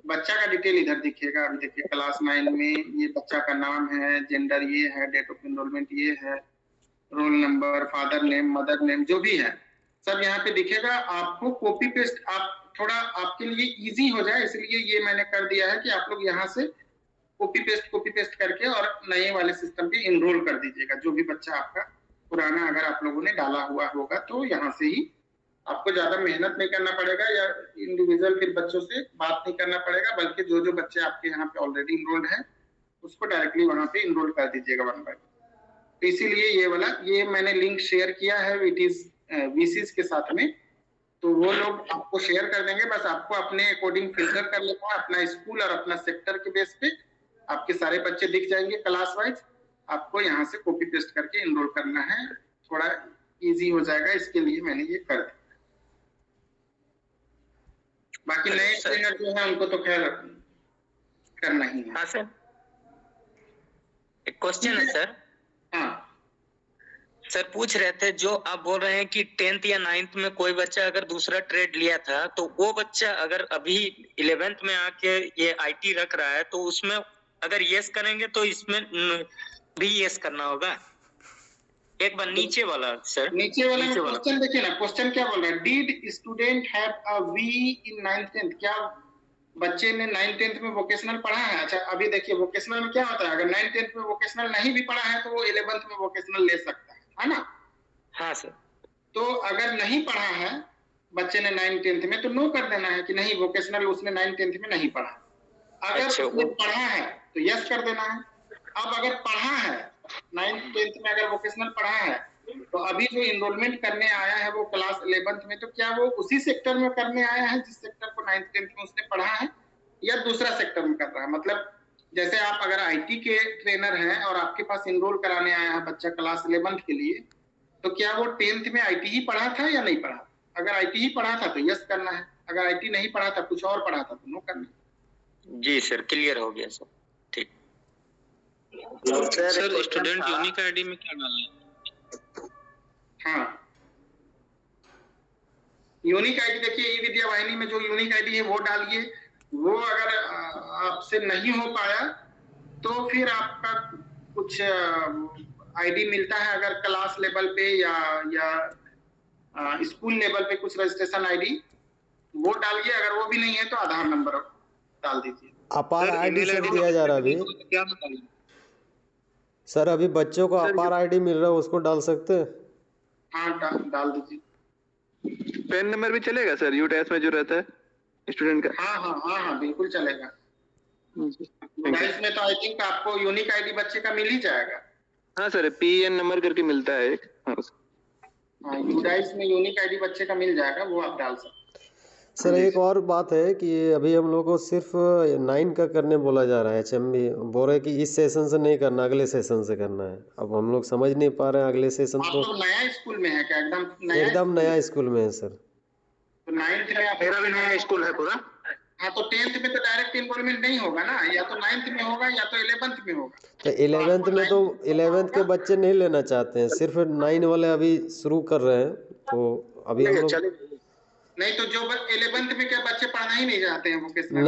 बच्चा का डिटेल इधर दिखेगा। अभी देखिए क्लास 9 में ये बच्चा का नाम है, जेंडर ये है, डेट ऑफ एनरोलमेंट ये है, roll number, father name, mother name, जो भी है सब यहाँ पे दिखेगा। आपको कॉपी पेस्ट, आप थोड़ा आपके लिए इजी हो जाए इसलिए ये मैंने कर दिया है कि आप लोग यहाँ से कॉपी पेस्ट करके और नए वाले सिस्टम पे इनरोल कर दीजिएगा। जो भी बच्चा आपका पुराना अगर आप लोगों ने डाला हुआ होगा तो यहाँ से ही आपको ज्यादा मेहनत नहीं करना पड़ेगा, या इंडिविजुअल फिर बच्चों से बात नहीं करना पड़ेगा, बल्कि जो जो बच्चे आपके यहाँ पे ऑलरेडी इनरोल्ड है उसको डायरेक्टली वहां पे इनरोल कर दीजिएगा 1 बाय 1। तो इसीलिए ये वाला ये मैंने लिंक शेयर किया है वीसीज के साथ में, तो वो लोग आपको शेयर कर देंगे। बस आपको अपने अकॉर्डिंग फिल्टर कर लेना है, अपना स्कूल और अपना सेक्टर के बेस पे आपके सारे बच्चे दिख जाएंगे क्लास वाइज। आपको यहाँ से कॉपी पेस्ट करके इनरोल करना है, थोड़ा इजी हो जाएगा, इसके लिए मैंने ये कर दिया। बाकी नए ट्रेनर जो है उनको तो खैर करना ही है। हाँ सर, एक क्वेश्चन है सर। हाँ सर पूछ रहे थे, जो आप बोल रहे हैं कि 10th या 9th में कोई बच्चा अगर दूसरा ट्रेड लिया था, तो वो बच्चा अगर अभी 11th में आके ये आईटी रख रहा है, तो उसमें अगर यस करेंगे तो इसमें भी यस करना होगा। एक बार नीचे वाला सर, नीचे वाला क्वेश्चन देखिए ना, क्वेश्चन क्या बोल रहा है, did student have a we in 9th-10th, क्या बच्चे ने 9th-10th में वोकेशनल पढ़ा है। अच्छा अभी देखिए वोकेशनल में क्या होता है, अगर 9th-10th में वोकेशनल नहीं भी पढ़ा है तो वो 11th में वोकेशनल ले सकता है ना। हाँ सर। तो अगर नहीं पढ़ा है बच्चे ने 9th-10th में, तो नो कर देना है कि नहीं वोकेशनल उसने 9th-10th में नहीं पढ़ा। अगर उसने पढ़ा है तो यस कर देना है। अब अगर पढ़ा है 9th-10th में, अगर वोकेशनल पढ़ा है, तो अभी जो इनरोलमेंट करने आया है वो क्लास 11th में, तो क्या वो उसी सेक्टर में करने आया है जिस सेक्टर को 9th-10th में उसने पढ़ा है, या दूसरा सेक्टर में कर रहा है। मतलब जैसे आप अगर आईटी के ट्रेनर हैं और आपके पास इनरोल कराने आया है बच्चा क्लास 11th के लिए, तो क्या वो 10th में आईटी ही पढ़ा था या नहीं पढ़ा। अगर आईटी ही पढ़ा था तो यस करना है, अगर आईटी नहीं पढ़ा था, कुछ और पढ़ा था, तो नो करना है। जी सर, क्लियर हो गया सर। ठीक सर, स्टूडेंट यूनिक आईडी में क्या डालना है? हाँ, यूनिक आईडी देखिए, ई विद्या वाहिनी में जो यूनिक आईडी है वो डालिए। वो अगर आपसे नहीं हो पाया तो फिर आपका कुछ आईडी मिलता है अगर क्लास लेवल पे या स्कूल लेवल पे कुछ रजिस्ट्रेशन आईडी, वो डालिए। अगर वो भी नहीं है तो आधार नंबर डाल दीजिए। अपार आईडी सर दिया जा रहा है अभी क्या बताइए? सर, अभी बच्चों को अपार आईडी मिल रहा है, उसको डाल सकते हैं? हाँ डाल दीजिए। पेन नंबर भी चलेगा सर यूडैश में जो रहता है स्टूडेंट का? हाँ बिल्कुल चलेगा। यूडाइस में तो आई थिंक आपको यूनिक आईडी बच्चे का मिल ही जाएगा। हाँ सर, पीएन नंबर करके मिलता है एक। हाँ, यूडाइस में यूनिक आईडी बच्चे का मिल जाएगा, वो आप डाल सकते हैं। सर एक और बात है कि अभी हम लोग को सिर्फ 9 का करने बोला जा रहा है। HMB बोल रहे हैं कि इस सेशन से नहीं करना, अगले सेशन से करना है। अब हम लोग समझ नहीं पा रहे हैं, अगले सेशन आप तो लोग नया स्कूल में है क्या? एकदम नया स्कूल में है सर। तो 9th में आप मेरा भी नया स्कूल है पूरा। हाँ, तो 10th में तो डायरेक्ट इनरोलमेंट नहीं होगा ना, या तो 9th में होगा या तो 11th में होगा। तो 11th के बच्चे नहीं लेना चाहते हैं, सिर्फ 9 वाले अभी शुरू कर रहे हैं। तो अभी हम लोग नहीं तो जो 11th में क्या बच्चे पढ़ना ही नहीं चाहते हैं वोकेशनल?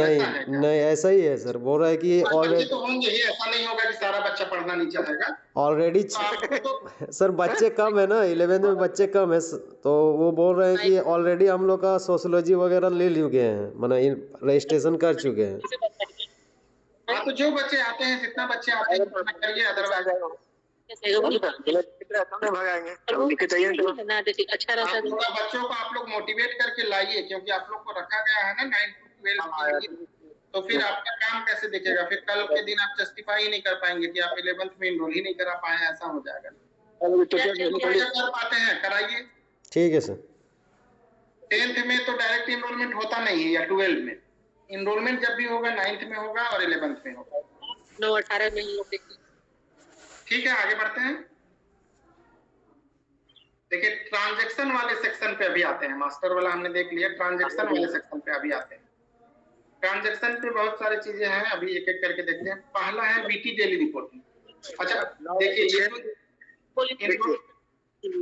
नहीं ऐसा ही है सर। बोल रहा है कि बच्चे तो होंगे ही, ऐसा नहीं होगा कि सारा बच्चा पढ़ना नहीं चाहेगा। ऑलरेडी सर बच्चे कम है ना, 11th में बच्चे कम है, तो वो बोल रहे हैं कि ऑलरेडी हम लोग का सोशियोलॉजी वगैरह ले चुके हैं, मतलब रजिस्ट्रेशन कर चुके हैं। हाँ, तो जो बच्चे आते हैं, जितना बच्चे आते हैं करिए, अदरवाइज बच्चों को आप लोग मोटिवेट करके लाइए, क्योंकि आप लोग को रखा गया है ना 9 to 12 के लिए। तो फिर आपका काम कैसे दिखेगा? फिर कल के दिन आप जस्टिफाई नहीं कर पाएंगे कि आप 11th में इनरोल ही नहीं करा पाए, ऐसा हो जाएगा। कर पाते हैं कराइए। ठीक है सर। 10th में तो डायरेक्ट इनरोलमेंट होता नहीं है, या 12 में। इनरोलमेंट जब भी होगा 9th में होगा और 11th में होगा। 9-18 में ही लोग देखिए। ठीक है, आगे बढ़ते हैं। देखिए, ट्रांजैक्शन वाले सेक्शन पे अभी आते हैं। मास्टर वाला हमने देख लिया, ट्रांजैक्शन वाले सेक्शन पे अभी आते हैं। ट्रांजैक्शन पे बहुत सारी चीजें हैं, अभी एक एक करके देखते हैं। पहला है वीटी डेली रिपोर्टिंग। अच्छा देखिए, ये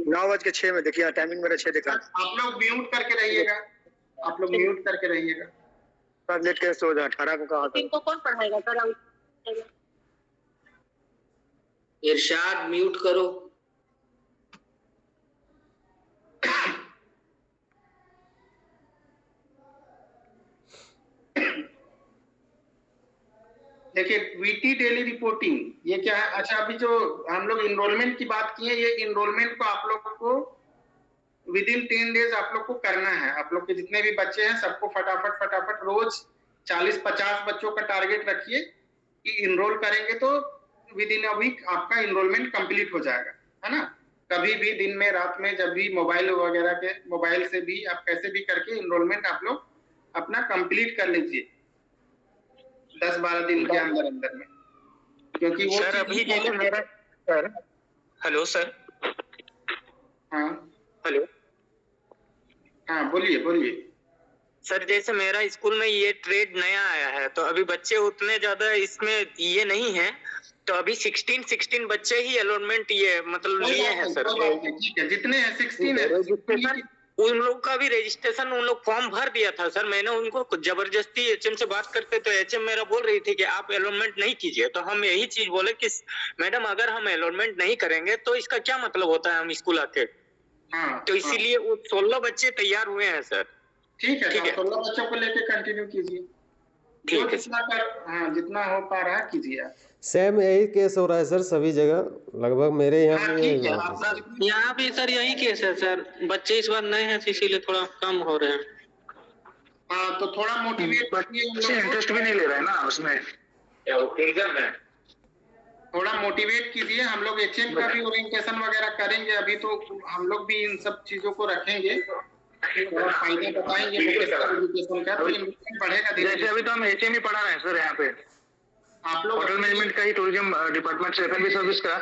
9:06 में देखिए, टाइमिंग मेरा 6 दिखा। आप लोग म्यूट करके रहिएगा, आप लोग म्यूट करके रहिएगा। सब लेट कैसे हो जाए? 18 को कहा था। इनको कौन पढ़ाएगा सर? इरशाद म्यूट करो। देखिए, वीटी डेली रिपोर्टिंग ये क्या है? अच्छा, अभी जो हम लोग इनरोलमेंट की बात की है, ये इनरोलमेंट को आप लोग को विदिन 10 डेज आप लोग को करना है। आप लोग के जितने भी बच्चे हैं सबको फटाफट रोज 40-50 बच्चों का टारगेट रखिए कि इनरोल करेंगे तो विदिन अ वीक आपका इनरोलमेंट कंप्लीट हो जाएगा, है ना। कभी भी दिन में, रात में, जब भी मोबाइल से भी आप कैसे भी करके इनरोलमेंट आप लोग अपना कंप्लीट कर लीजिए 10-12 दिन के अंदर में, क्योंकि वो सर अभी जैसे मेरा सर हेलो सर हाँ हेलो हाँ बोलिए सर, जैसे मेरा स्कूल में ये ट्रेड नया आया है, तो अभी बच्चे उतने ज्यादा इसमें ये नहीं है, तो अभी 16 बच्चे ही अलॉटमेंट ये मतलब लिए हैं सर। ठीक है, जितने हैं 16 है। उन लोग का भी रजिस्ट्रेशन उन लोग फॉर्म भर दिया था सर। मैंने उनको जबरदस्ती एचएम से बात करते तो एचएम मेरा बोल रही थी कि आप अलॉटमेंट नहीं कीजिए। तो हम यही चीज बोले कि मैडम अगर हम अलॉटमेंट नहीं करेंगे तो इसका क्या मतलब होता है हम स्कूल आके। तो इसीलिए वो 16 बच्चे तैयार हुए हैं सर। ठीक है, 16 बच्चों को लेके कंटिन्यू कीजिए। ठीक है, जितना हो पा रहा है कीजिए। सेम यही केस हो रहा है सर सभी जगह, लगभग मेरे यहाँ भी यही बात है। सर यहाँ भी सर यही केस है सर, बच्चे इस बार नए हैं इसीलिए थोड़ा कम हो रहे हैं। हाँ, तो थोड़ा मोटिवेट करिए। इंटरेस्ट भी नहीं ले रहे हैं ना उसमें, थोड़ा मोटिवेट कीजिए। हम लोग एचएम का भी ओरिएंटेशन वगैरह करेंगे, अभी तो हम लोग भी इन सब चीजों को रखेंगे और फायदे बताएंगे एजुकेशन का, तो इनकम बढ़ेगा। जैसे अभी तो हम एचएम ही पढ़ा रहे हैं सर, यहाँ पे आप लोग होटल मैनेजमेंट का ही, टूरिज्म डिपार्टमेंट से एफएनबी सर्विस का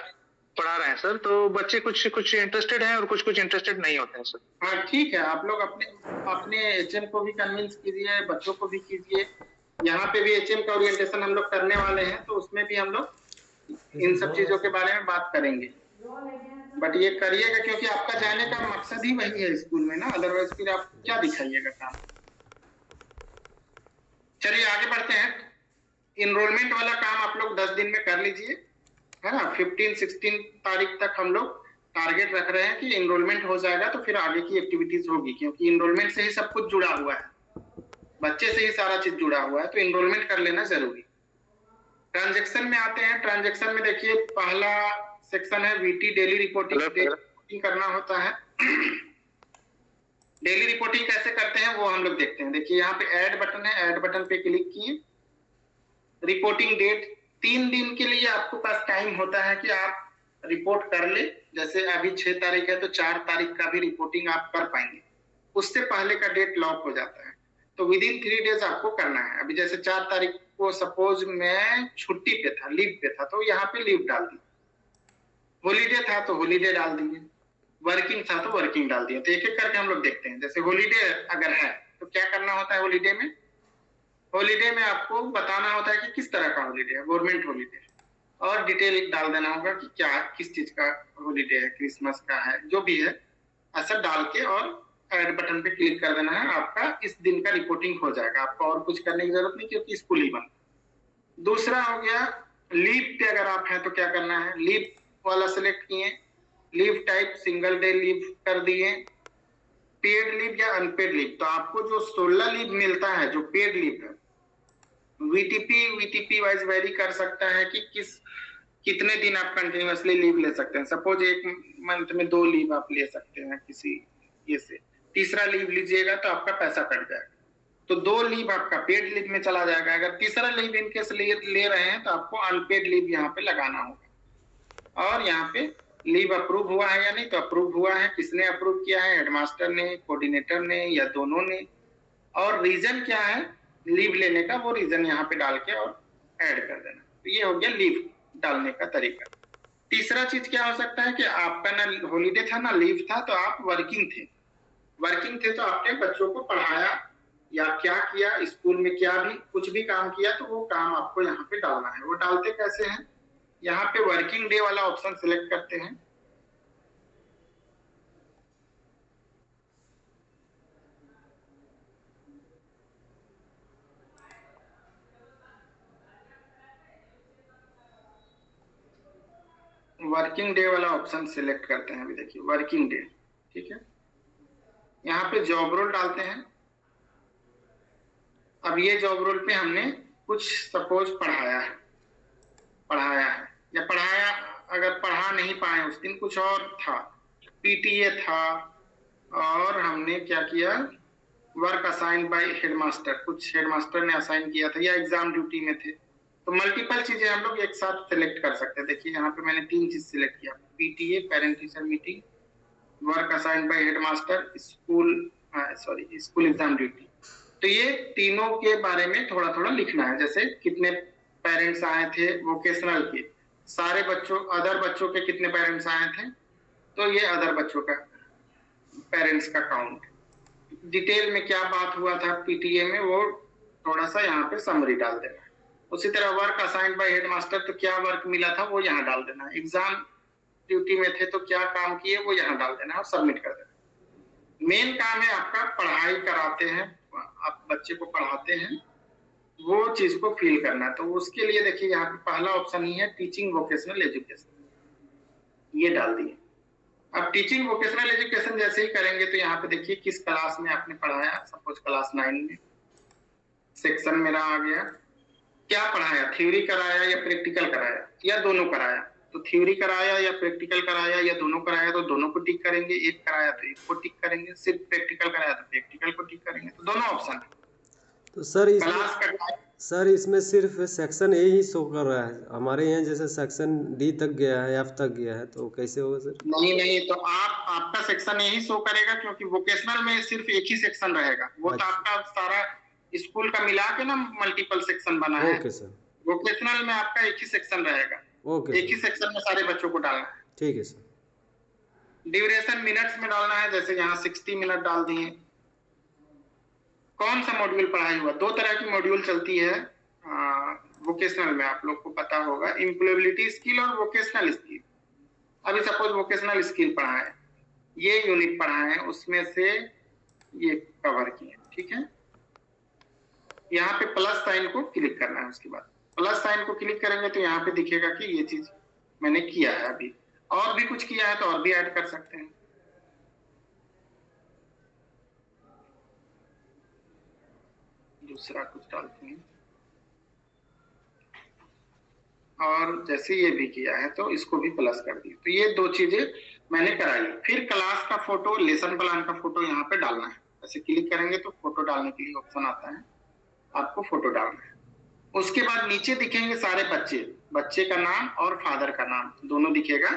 पढ़ा रहे हैं सर। तो बच्चे कुछ इंटरेस्टेड हैं और कुछ इंटरेस्टेड नहीं होते हैं सर। हाँ ठीक है, आप लोग अपने एचएम को भी कन्विंस कीजिए, बच्चों को भी कीजिए। यहाँ पे भी एचएम का ओरिएंटेशन हम लोग करने वाले हैं, तो उसमें भी हम लोग इन सब चीजों के बारे में बात करेंगे। बट ये करिएगा क्योंकि आपका जाने का मकसद ही वही है स्कूल में ना, अदरवाइज फिर आप क्या दिखाइएगा काम। चलिए आगे बढ़ते हैं। इनरोलमेंट वाला काम आप लोग 10 दिन में कर लीजिए, है ना। 15-16 तारीख तक हम लोग टारगेट रख रहे हैं कि इनरोलमेंट हो जाएगा तो फिर आगे की एक्टिविटीज होगी, क्योंकि इनरोलमेंट से ही सब कुछ जुड़ा हुआ है, बच्चे से ही सारा चीज जुड़ा हुआ है, तो इनरोलमेंट कर लेना जरूरी। ट्रांजैक्शन में आते हैं। ट्रांजैक्शन में देखिए पहला सेक्शन है वीटी डेली रिपोर्टिंग करना होता है। डेली रिपोर्टिंग कैसे करते हैं वो हम लोग देखते हैं। देखिए यहाँ पे ऐड बटन है, ऐड बटन पे क्लिक किए। रिपोर्टिंग डेट 3 दिन के लिए आपके पास टाइम होता है कि आप रिपोर्ट कर ले। जैसे अभी 6 तारीख है तो 4 तारीख का भी रिपोर्टिंग आप कर पाएंगे, उससे पहले का डेट लॉक हो जाता है। तो विद इन 3 डेज आपको करना है। अभी जैसे 4 तारीख को सपोज मैं छुट्टी पे था, लीव पे था, तो यहाँ पे लीव डाल दी। हॉलीडे था तो हॉलीडे डाल दिए, वर्किंग था तो वर्किंग डाल दिए। तो एक एक करके हम लोग देखते हैं। जैसे हॉलीडे अगर है तो क्या करना होता है हॉलीडे में। हॉलीडे में आपको बताना होता है कि किस तरह का हॉलीडे है, गवर्नमेंट हॉलीडे, और डिटेल डाल देना होगा कि क्या किस चीज का हॉलीडे है, क्रिसमस का है, जो भी है, ऐसा डाल के और ऐड बटन पे क्लिक कर देना है। आपका इस दिन का रिपोर्टिंग हो जाएगा, आपको और कुछ करने की जरूरत नहीं, क्योंकि स्कूल ही बंद। दूसरा हो गया लीव पे अगर आप हैं तो क्या करना है। लीव वाला सिलेक्ट किए, leave type single day leave कर दिए, पेड लीव या अनपेड लीव। तो आपको जो 16 लीव मिलता है जो पेड लीव है, वीटीपी वाइज वेरी कर सकता है कि कितने दिन आप कंटिन्यूअसली लीव ले सकते हैं। सपोज एक मंथ में 2 लीव आप ले सकते हैं किसी ये से, तीसरा लीव लीजिएगा तो आपका पैसा कट जाएगा, तो 2 लीव आपका पेड लीव में चला जाएगा। अगर तीसरा लीव इनकेस ले रहे हैं तो आपको अनपेड लीव यहाँ पे लगाना होगा। और यहाँ पे लीव अप्रूव हुआ है या नहीं, तो अप्रूव हुआ है। किसने अप्रूव किया है, हेडमास्टर ने, कोऑर्डिनेटर ने, या दोनों ने। और रीजन क्या है लीव लेने का, वो रीजन यहाँ पे डाल के और ऐड कर देना। तो ये हो गया लीव डालने का तरीका। तीसरा चीज क्या हो सकता है कि आपका ना हॉलीडे था ना लीव था, तो आप वर्किंग थे तो आपने बच्चों को पढ़ाया या क्या किया, स्कूल में क्या भी कुछ भी काम किया, तो वो काम आपको यहाँ पे डालना है। वो डालते कैसे हैं, यहाँ पे वर्किंग डे वाला ऑप्शन सिलेक्ट करते हैं। वर्किंग डे वाला ऑप्शन सिलेक्ट करते हैं। अभी देखिए वर्किंग डे, ठीक है। यहाँ पे जॉब रोल डालते हैं। अब ये जॉब रोल पे हमने कुछ सपोज पढ़ाया है या पढ़ाया, अगर पढ़ा नहीं पाए उस दिन, कुछ और था, पीटीए था, और हमने क्या किया, वर्क असाइन बाय हेडमास्टर, कुछ हेडमास्टर ने असाइन किया था, या एग्जाम ड्यूटी में थे। तो मल्टीपल चीजें हम लोग एक साथ सिलेक्ट कर सकते हैं। देखिए यहाँ पे मैंने 3 चीज सिलेक्ट किया, PTA, parent teacher meeting, work assign by headmaster, school exam duty. तो ये तीनों के बारे में थोड़ा थोड़ा लिखना है। जैसे कितने पेरेंट्स आए थे वोकेशनल के, सारे बच्चों, अदर बच्चों के कितने पेरेंट्स आए थे, तो ये अदर बच्चों का पेरेंट्स का काउंट। डिटेल में क्या बात हुआ था पीटीए में, वो थोड़ा सा यहाँ पे समरी डाल देना। उसी तरह वर्क असाइंड बाय हेडमास्टर, तो क्या वर्क मिला था वो यहाँ डाल देना। एग्जाम ड्यूटी में थे तो क्या काम किए वो यहाँ डाल देना और सबमिट कर देना। मेन काम है आपका पढ़ाई कराते हैं, आप बच्चे को पढ़ाते हैं, वो चीज को फील करना। तो उसके लिए देखिए यहाँ पे पहला ऑप्शन ही है टीचिंग वोकेशनल एजुकेशन, ये डाल दिए। अब टीचिंग वोकेशनल एजुकेशन जैसे ही करेंगे तो यहाँ पे देखिए किस क्लास में आपने पढ़ाया। सपोज क्लास 9 में, सेक्शन मेरा आ गया, क्या पढ़ाया, थ्योरी कराया या प्रैक्टिकल कराया, या दोनों कराया। तो थ्योरी कराया या प्रैक्टिकल कराया या दोनों कराया तो दोनों को टिक करेंगे, एक कराया तो एक को टिक करेंगे, सिर्फ प्रैक्टिकल कराया तो प्रैक्टिकल को टिक करेंगे। तो दोनों ऑप्शन है। तो सर क्लास इसमें सिर्फ सेक्शन ए ही शो कर रहा है। हमारे यहाँ जैसे सेक्शन डी तक गया है, एफ तक गया है, तो कैसे होगा सर? नहीं, तो आपका सेक्शन यही शो करेगा, क्योंकि वोकेशनल में सिर्फ एक ही सेक्शन रहेगा। वो तो आपका सारा स्कूल का मिला के ना मल्टीपल सेक्शन बना है। Okay sir. वोकेशनल में आपका एक ही सेक्शन रहेगा। ओके, एक ही सेक्शन में सारे बच्चों को डालना है। ठीक है सर। ड्यूरेशन मिनट्स में डालना है। जैसे यहाँ 60 मिनट डाल दिए। कौन सा मॉड्यूल पढ़ाई हुआ, 2 तरह की मॉड्यूल चलती है वोकेशनल में, आप लोग को पता होगा, एम्प्लॉयबिलिटी स्किल और वोकेशनल स्किल। अभी सपोज वोकेशनल स्किल पढ़ा है, ये यूनिट पढ़ा है, उसमें से ये कवर किए, ठीक है। यहाँ पे प्लस साइन को क्लिक करना है। उसके बाद प्लस साइन को क्लिक करेंगे तो यहाँ पे दिखेगा कि ये चीज मैंने किया है अभी। और भी कुछ किया है तो और भी ऐड कर सकते हैं। दूसरा कुछ डालते हैं। और जैसे ये भी किया है तो इसको भी प्लस कर दिए। तो ये 2 चीजें मैंने कराई। फिर क्लास का फोटो, लेसन प्लान का फोटो यहाँ पे डालना है। ऐसे क्लिक करेंगे तो फोटो डालने के लिए ऑप्शन आता है, आपको फोटो डालना है। उसके बाद नीचे दिखेंगे सारे बच्चे, बच्चे का नाम और फादर का नाम दोनों दिखेगा।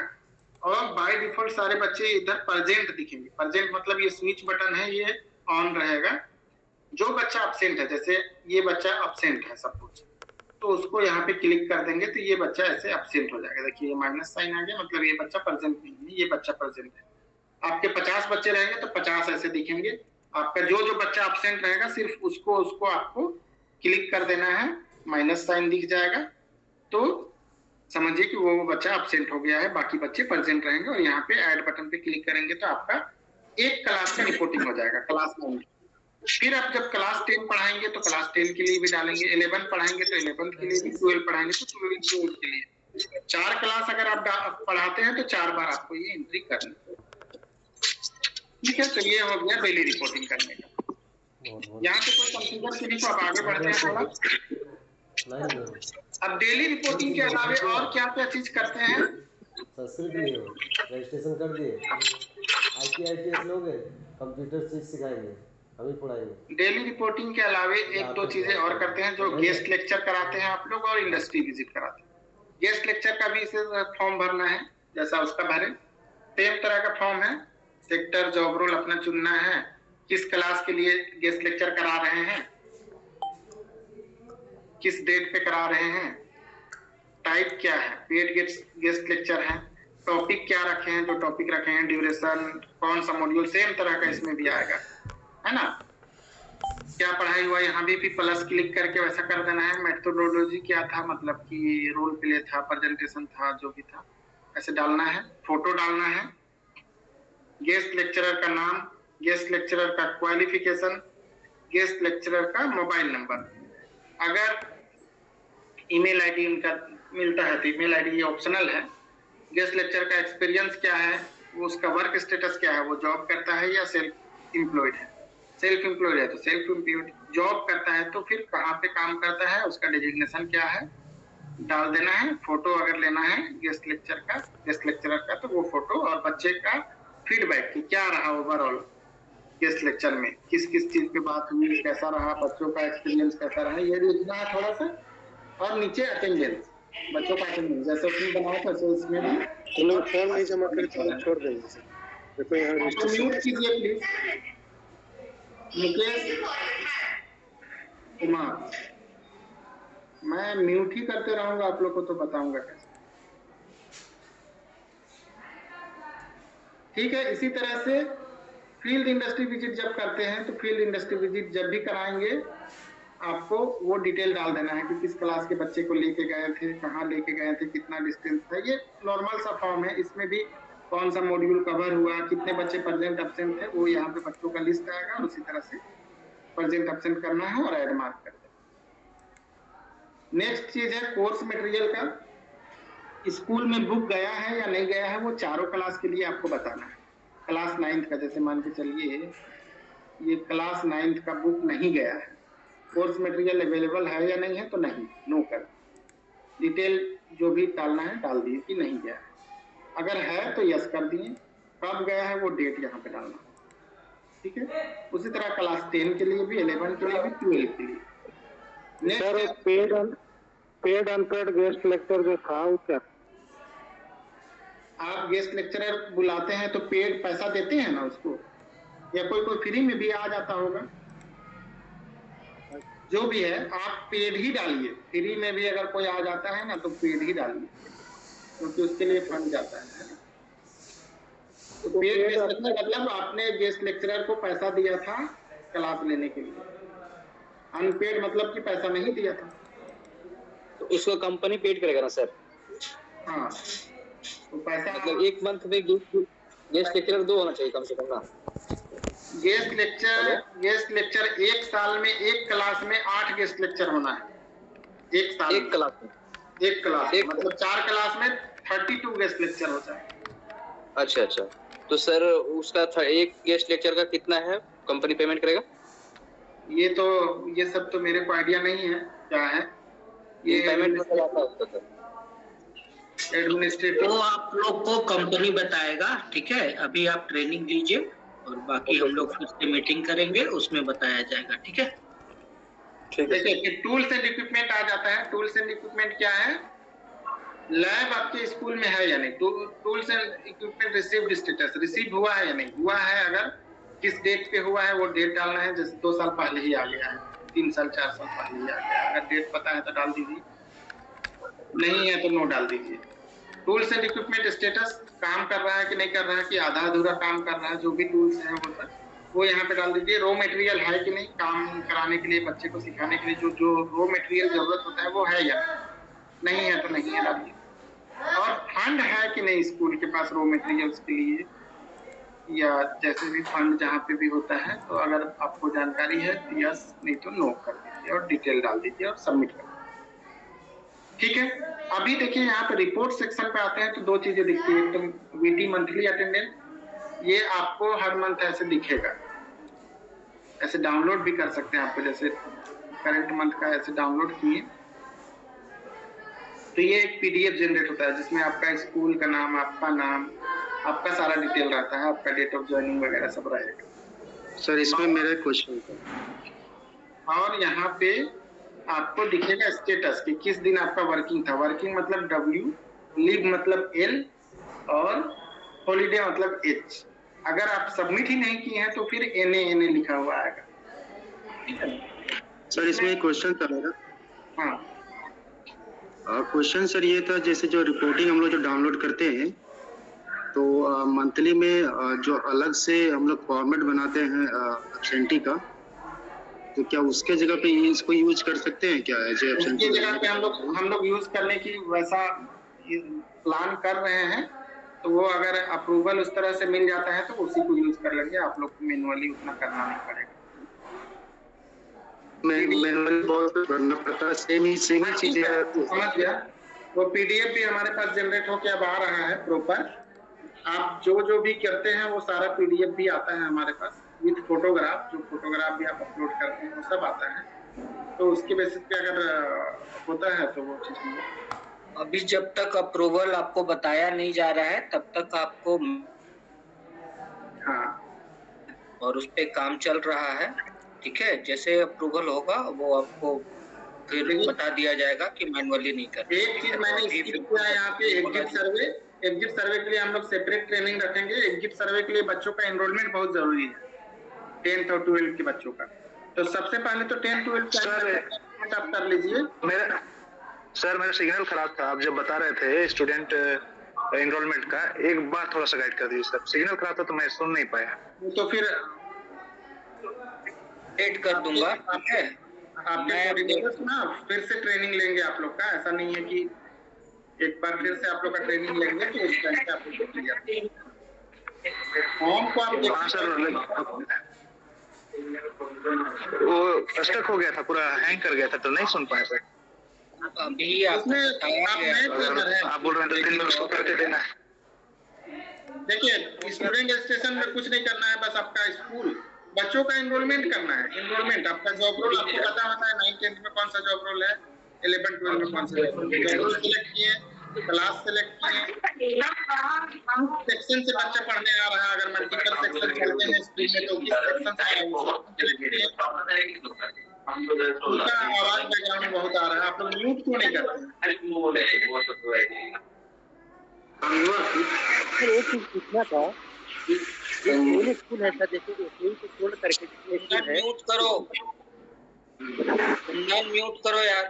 और बाय डिफॉल्ट सारे बच्चे इधर प्रेजेंट दिखेंगे। प्रेजेंट मतलब ये स्विच बटन है, ये ऑन रहेगा। जो बच्चा एब्सेंट है, जैसे ये बच्चा एब्सेंट है सब कुछ, तो उसको यहाँ पे क्लिक कर देंगे तो ये बच्चा ऐसे एब्सेंट हो जाएगा। देखिए ये माइनस साइन आ गया, मतलब ये बच्चा प्रेजेंट नहीं है, ये बच्चा प्रेजेंट है। आपके 50 बच्चे रहेंगे तो 50 ऐसे दिखेंगे। आपका जो जो बच्चा एब्सेंट रहेगा सिर्फ उसको आपको क्लिक कर देना है, माइनस साइन दिख जाएगा तो समझिए कि वो बच्चा एब्सेंट हो गया है, बाकी बच्चे प्रेजेंट रहेंगे। और यहाँ पे ऐड बटन पे क्लिक करेंगे तो आपका एक क्लास का रिपोर्टिंग हो जाएगा, क्लास 9। फिर आप जब क्लास 10 पढ़ाएंगे तो क्लास 10 के लिए भी डालेंगे, 11 पढ़ाएंगे तो 11 के लिए भी, 12 पढ़ाएंगे तो 12 के लिए। 4 क्लास अगर आप पढ़ाते हैं तो 4 बार आपको ये एंट्री करनी है। ठीक है, तो ये हो गया डेली रिपोर्टिंग करने का। यहाँ पे कोई कंफ्यूजन के लिए तो आप आगे बढ़ते हैं थोड़ा। अब डेली रिपोर्टिंग के अलावा और क्या क्या चीज करते हैं? संस्कृत लिए हो, रजिस्ट्रेशन कर दिए, ITS लोगे, कंप्यूटर चीज सिखाएंगे, हम ही पढ़ाएंगे। डेली रिपोर्टिंग के अलावा 1-2 चीजें और करते हैं, जो गेस्ट लेक्चर कराते हैं आप लोग और इंडस्ट्री विजिट कराते हैं। गेस्ट लेक्चर का भी इसे फॉर्म भरना है, जैसा उसका भरे। सेम तरह का फॉर्म है, सेक्टर, जॉब रोल अपना चुनना है, किस क्लास के लिए गेस्ट लेक्चर करा रहे हैं, किस डेट पे करा रहे हैं, टाइप क्या है, पेड गेस्ट लेक्चर है, टॉपिक क्या रखे हैं, जो टॉपिक रखे हैं, ड्यूरेशन, कौन सा मॉड्यूल, सेम तरह का इसमें भी आएगा, है ना। क्या पढ़ाई हुआ, यहाँ भी प्लस क्लिक करके वैसा कर देना है। मेथोडोलॉजी क्या था, मतलब कि रोल प्ले था, प्रेजेंटेशन था, जो भी था ऐसे डालना है। फोटो डालना है, गेस्ट लेक्चरर का नाम, गेस्ट लेक्चरर का क्वालिफिकेशन, गेस्ट लेक्चरर का मोबाइल नंबर। अगर ईमेल आईडी उनका मिलता है तो ईमेल आईडी ये ऑप्शनल है। गेस्ट लेक्चर का एक्सपीरियंस क्या है, वो उसका वर्क स्टेटस क्या है, वो जॉब करता है या सेल्फ एम्प्लॉयड है। सेल्फ एम्प्लॉयड है तो सेल्फ एम्प्लॉयड, जॉब करता है तो फिर कहाँ पे काम करता है, उसका डेजिग्नेशन क्या है डाल देना है। फोटो अगर लेना है गेस्ट लेक्चरर का तो वो फोटो, और बच्चे का फीडबैक कि क्या रहा ओवरऑल गेस्ट लेक्चर में, किस किस चीज पे बात हुई, कैसा रहा, बच्चों का एक्सपीरियंस कैसा रहा, ये लिखना है थोड़ा सा। और नीचे अटेंडेंस, बच्चों का अटेंडेंस जैसे उसने बनाया था तो इसमें भी फॉर्म नहीं जमा करके छोड़ देंगे। देखो यहाँ म्यूट कीजिए प्लीज, मुकेश कुमार। मैं म्यूट ही करते रहूंगा, आप लोग को तो बताऊंगा कैसे। ठीक है, इसी तरह से फील्ड इंडस्ट्री विजिट जब करते हैं तो फील्ड इंडस्ट्री विजिट जब भी कराएंगे आपको वो डिटेल डाल देना है कि किस क्लास के बच्चे को लेके गए थे, कहाँ लेके गए थे, कितना डिस्टेंस था। ये नॉर्मल सा फॉर्म है, इसमें भी कौन सा मॉड्यूल कवर हुआ, कितने बच्चे प्रेजेंट एब्सेंट थे, वो यहाँ पे बच्चों का लिस्ट आएगा और उसी तरह से प्रेजेंट एब्सेंट करना है और ऐड मार्क कर देना। नेक्स्ट चीज है कोर्स मटेरियल का। स्कूल में बुक गया है या नहीं गया है वो चारों क्लास के लिए आपको बताना है। क्लास 9th का जैसे मान के चलिए ये क्लास 9th का बुक नहीं गया है, कोर्स मटेरियल अवेलेबल है या नहीं है तो नहीं, नो कर डिटेल जो भी डालना है डाल दिए कि नहीं गया है। अगर है तो यस कर दिए, कब गया है वो डेट यहाँ पे डालना। ठीक है, उसी तरह क्लास 10 के लिए भी, 11 के लिए भी, 12 के लिए। Sir paid unpaid guest lecture जो था वो क्या, आप गेस्ट लेक्चरर बुलाते हैं तो पेड पैसा देते हैं ना उसको, या कोई फ्री में भी आ जाता होगा, जो भी है आप पेड ही डालिए। फ्री में भी अगर कोई आ जाता है ना तो पेड ही डालिए, क्योंकि उसके लिए फंड जाता है। तो पेड गेस्ट लेक्चर मतलब आपने गेस्ट लेक्चरर को पैसा दिया था क्लास लेने के लिए, अनपेड मतलब कि पैसा नहीं दिया था तो उसको कंपनी पेड करेगा ना सर। हाँ, तो पैसा मतलब एक मंथ में गेस्ट लेक्चरर 2 होना चाहिए कम से कम ना। गेस्ट लेक्चर एक साल में एक क्लास में 8 गेस्ट लेक्चर होना है। एक साल एक क्लास में मतलब 4 क्लास में 32 गेस्ट लेक्चर हो जाए। अच्छा अच्छा, तो सर उसका एक गेस्ट लेक्चर का कितना है, कंपनी पेमेंट करेगा? ये सब तो मेरे को आइडिया नहीं है क्या है ये पेमेंट एडमिनिस्ट्रेटिव। वो आप लोग को कंपनी बताएगा, ठीक है? अभी आप ट्रेनिंग लीजिए और बाकी हम लोग फिर से मीटिंग करेंगे, उसमें बताया जाएगा, ठीक है? देखिए टूल्स एंड इक्विपमेंट आ जाता है। टूल्स एंड इक्विपमेंट क्या है? लैब आपके स्कूल में है या नहीं, tools and equipment received status, receive हुआ है या नहीं हुआ है, अगर किस डेट पे हुआ है वो डेट डालना है। जैसे 2 साल पहले ही आ गया है, 3 साल 4 साल पहले ही आ गया है, अगर डेट पता है तो डाल दीजिए, नहीं है तो नो डाल दीजिए। टूल्स एंड इक्विपमेंट स्टेटस, काम कर रहा है कि नहीं कर रहा है, कि आधा अधूरा काम कर रहा है, जो भी टूल्स है वो यहाँ पे डाल दीजिए। रॉ मटेरियल है कि नहीं, काम कराने के लिए, बच्चे को सिखाने के लिए जो रॉ मटेरियल जरूरत होता है वो है या नहीं है तो नहीं है डालिए। और फंड है कि नहीं स्कूल के पास रॉ मटेरियल्स के लिए, या जैसे भी फंड जहाँ पे भी होता है, तो अगर आपको जानकारी है तो यस, नहीं तो नो कर दीजिए और डिटेल डाल दीजिए और सबमिट कर दीजिए। ठीक है, अभी देखिए यहाँ पे रिपोर्ट सेक्शन पे आते हैं तो 2 चीजें दिखती है। एकदम वीटी मंथली अटेंडेंस, ये आपको हर मंथ ऐसे दिखेगा, ऐसे डाउनलोड भी कर सकते हैं आपको, जैसे करंट मंथ का ऐसे डाउनलोड किए तो ये एक पीडीएफ जनरेट होता है जिसमें आपका स्कूल का नाम, आपका सारा डिटेल रहता है, आपका डेट ऑफ ज्वाइनिंग वगैरह सब रहेगा। सर इसमें मेरा क्वेश्चन था, और यहाँ पे आपको दिखेगा स्टेटस कि किस दिन आपका वर्किंग था। वर्किंग मतलब W, लीव मतलब L और हॉलीडे मतलब H। अगर आप सबमिट ही नहीं किए हैं तो फिर NA लिखा हुआ आएगा। ठीक है सर इसमें एक क्वेश्चन था मेरा। हाँ, क्वेश्चन सर ये था, जैसे जो रिपोर्टिंग हम लोग जो डाउनलोड करते हैं तो मंथली में जो अलग से हम लोग फॉर्मेट बनाते हैं एब्सेंटी का, तो क्या उसके जगह पे इसको यूज कर सकते हैं क्या? उसकी जगह पे हम लोग यूज करने की वैसा प्लान कर रहे हैं, तो वो अगर अप्रूवल उस तरह से मिल जाता है तो उसी को यूज कर लेंगे। आप लोग को मैनुअली उतना करना नहीं पड़ेगा। मैनुअली बहुत करना पड़ता है, सेम ही चीजें। समझ गया। वो पीडीएफ भी हमारे पास जनरेट होके अब आ रहा है प्रॉपर। आप जो भी करते हैं वो सारा पीडीएफ भी आता है हमारे पास विद फोटोग्राफ। जो फोटोग्राफ भी आप अपलोड करते हैं वो सब आता है, तो उसके बेसिस पे अगर होता है तो वो चीज। अभी जब तक अप्रूवल आपको बताया नहीं जा रहा है तब तक आपको, हाँ, और उस पे काम चल रहा है, ठीक है? जैसे अप्रूवल होगा वो आपको फिर बता दिया जाएगा कि मैनुअली नहीं कर। एक चीज मैंने किया है यहाँ पे, एग्जिट सर्वे के लिए हम लोग सेपरेट ट्रेनिंग रखेंगे। एग्जिट सर्वे के लिए बच्चों का एनरोलमेंट बहुत जरूरी है, 10th और 12th के बच्चों का। तो सबसे पहले तो 10th 12th आप कर लीजिए। मेरा सिग्नल खराब था, आप जब बता रहे थे स्टूडेंट एनरोलमेंट का, एक बार थोड़ा सा गाइड कर दीजिए सर। सिग्नल खराब था तो मैं सुन नहीं पाया। तो फिर एड कर दूंगा, ठीक है? आपके ना फिर से ट्रेनिंग लेंगे आप लोग का। ऐसा नहीं है कि एक बार फिर से आप लोग का ट्रेनिंग लेंगे तो उस टाइम पे आप लोग फॉर्म को आप वो स्टक हो गया था, पूरा हैंग कर गया था तो नहीं सुन पाए सर। अभी आप बोल रहे हैं 3 दिन उसको करके देना है। देखिए स्टूडेंट रजिस्ट्रेशन में कुछ नहीं करना है, बस आपका स्कूल बच्चों का एनरोलमेंट करना है। एनरोलमेंट आपका जॉब रोल आपको पता होता है, 9th 10th में कौन सा जॉब रोल है, 11th 12th में कौन सा जॉब रोल सेलेक्ट किए, क्लास सेलेक्ट किए, सेक्शन से बच्चा पढ़ने आ रहा है। अगर मल्टीपल सेक्शन चलते हैं स्कूल में तो किस सेक्शन से उनका आवाज बैकग्राउंड में बहुत आ रहा है, आप लोग म्यूट क्यों नहीं करते? एक चीज पूछना था, एक स्कूल है सर, जैसे स्कूल को छोड़ करके म्यूट करो, म्यूट करो यार।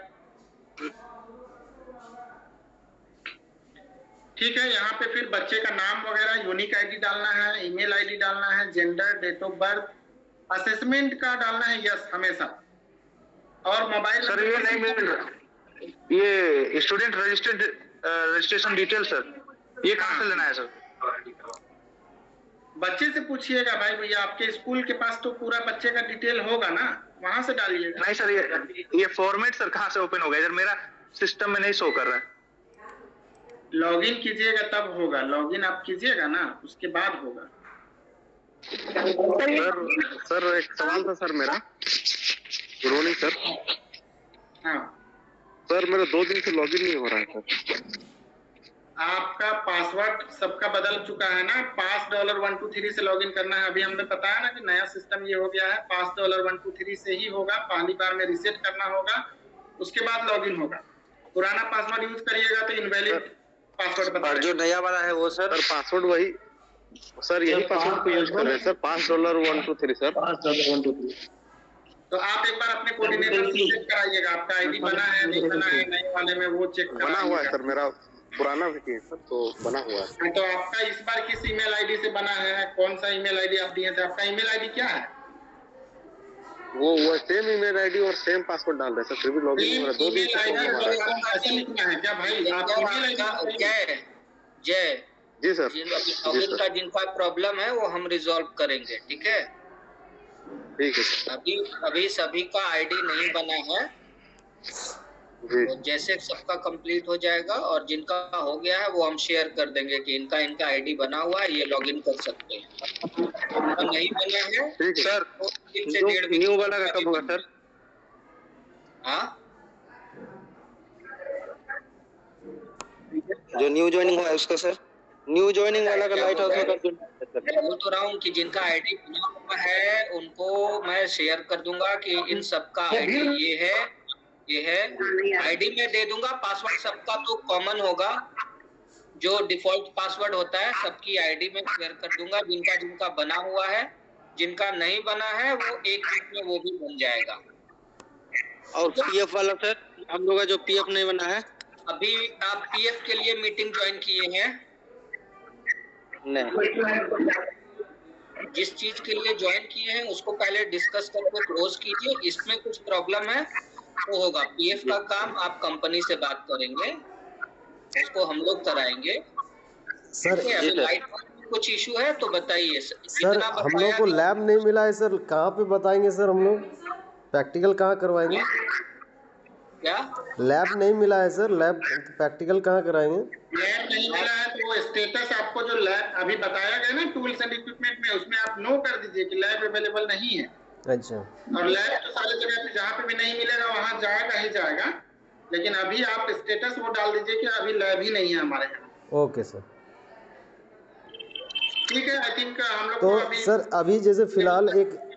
ठीक है, यहाँ पे फिर बच्चे का नाम वगैरह, यूनिक आईडी डालना है, ईमेल आईडी डालना है, gender, date of birth, assessment का डालना है यस हमेशा, और मोबाइल सर ये नहीं मिल रहा, ये स्टूडेंट रजिस्ट्रेशन डिटेल सर, ये कहाँ से लेना है सर? बच्चे से पूछिएगा भाई भैया, आपके स्कूल के पास तो पूरा बच्चे का डिटेल होगा ना, वहां से डालिएगा। नहीं सर, ये फॉर्मेट सर कहाँ से ओपन होगा? इधर मेरा सिस्टम में नहीं शो कर रहा है। लॉगिन कीजिएगा तब होगा, लॉगिन आप कीजिएगा ना उसके बाद होगा। सर एक सवाल था सर मेरा। Good morning sir. हाँ सर मेरा 2 दिन से लॉगिन नहीं हो रहा है सर। आपका पासवर्ड सबका बदल चुका है ना, $123 से लॉगिन करना है। अभी हमने बताया ना कि नया सिस्टम ये हो गया है, $123 से ही होगा। पहली बार में रिसेट करना होगा, उसके बाद लॉगिन होगा। पुराना पासवर्ड यूज करिएगा तो इनवैलिड पासवर्ड बता। और जो नया वाला है वो सर पासवर्ड वही सर, यही पासवर्ड को यूज कर रहे हैं सर, $5.123 सर। $5.123। तो आप एक बार अपने कोऑर्डिनेटर से चेक कराइएगा, आपका आईडी बना है नहीं बना है, नए वाले में वो चेक बना हुआ है सर, मेरा पुराना भी है सर, तो बना हुआ है। तो आपका इस बार किस ईमेल आईडी से बना है, कौन सा ईमेल आईडी आप दिए थे? आपका ईमेल आईडी क्या है? वो सेम ईमेल आईडी और सेम पासवर्ड डाल रहे हैं सर, फिर भी लॉगिन हो रहा है। 2 दिन से ऐसा लिखना है क्या भाई? आप ईमेल आईडी जय जी सर, लॉगिन का जिनका प्रॉब्लम है वो हम रिजॉल्व करेंगे, ठीक है? ठीक है। अभी सभी का आईडी नहीं बना है, तो जैसे सबका कंप्लीट हो जाएगा और जिनका हो गया है वो हम शेयर कर देंगे कि इनका आईडी बना हुआ है, ये लॉगिन कर सकते हैं। तो नहीं बना है सर, न्यू वाला का कब होगा सर? हाँ, जो न्यू ज्वाइनिंग हुआ है उसका सर, न्यू ज्वाइनिंग वाला का लाइट हाउस का बोल तो रहा हूँ कि जिनका आईडी बना हुआ है उनको मैं शेयर कर दूंगा कि इन सबका आईडी ये है, आईडी में दे दूंगा। पासवर्ड सबका तो कॉमन होगा, जो डिफॉल्ट पासवर्ड होता है सबकी आईडी में शेयर कर दूंगा। जिनका बना हुआ है, जिनका नहीं बना है वो एक वीक में वो भी बन जाएगा। और पीएफ वाला सर, हम लोग का जो पीएफ नहीं बना है, अभी आप पीएफ के लिए मीटिंग ज्वाइन किए हैं? नहीं। जिस चीज के लिए ज्वाइन किए हैं उसको पहले डिस्कस करके क्लोज कीजिए। इसमें कुछ प्रॉब्लम है तो होगा। पीएफ का काम आप कंपनी से बात करेंगे, उसको हम लोग कराएंगे। सर लाइट कुछ इशू है तो बताइए सर। हम लोग को लैब नहीं मिला है सर, कहाँ पे बताएंगे सर? हम लोग प्रैक्टिकल कहाँ करवाएंगे? क्या लैब नहीं मिला है सर? लैब प्रैक्टिकल कहाँ कराएंगे? लैब नहीं मिला है तो वो स्टेटस आपको जो लैब अभी बताया गया ना टूल्स एंड इक्विपमेंट में, उसमें आप नो कर दीजिए कि लैब अवेलेबल नहीं है। अच्छा। और लैब तो सारी जगह पे जहाँ पे भी नहीं मिलेगा वहाँ जाएगा ही जाएगा, लेकिन अभी आप स्टेटस वो डाल दीजिए कि अभी लैब ही नहीं है हमारे यहाँ। ओके सर, ठीक है। आई थिंक हम लोग तो सर अभी जैसे फिलहाल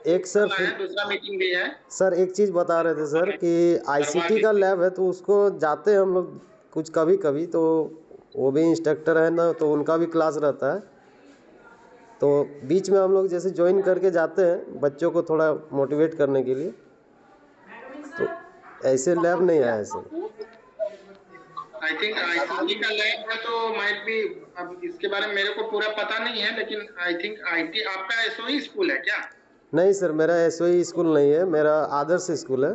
एक सर दूसरा मीटिंग भी है सर, एक चीज़ बता रहे थे सर कि आईसीटी का लैब है तो उसको जाते हैं हम लोग कुछ कभी कभी, तो वो भी इंस्ट्रक्टर है ना, तो उनका भी क्लास रहता है, तो बीच में हम लोग जैसे ज्वाइन करके जाते हैं बच्चों को थोड़ा मोटिवेट करने के लिए, तो ऐसे लैब नहीं आया सर। आई थिंक आईसीटी का लैब है तो माइट भी, अब इसके बारे में मेरे को पूरा पता नहीं है, लेकिन आई थिंक आईटी आपका एसओई स्कूल है क्या? नहीं सर, मेरा एसओई स्कूल नहीं है, मेरा आदर्श स्कूल है।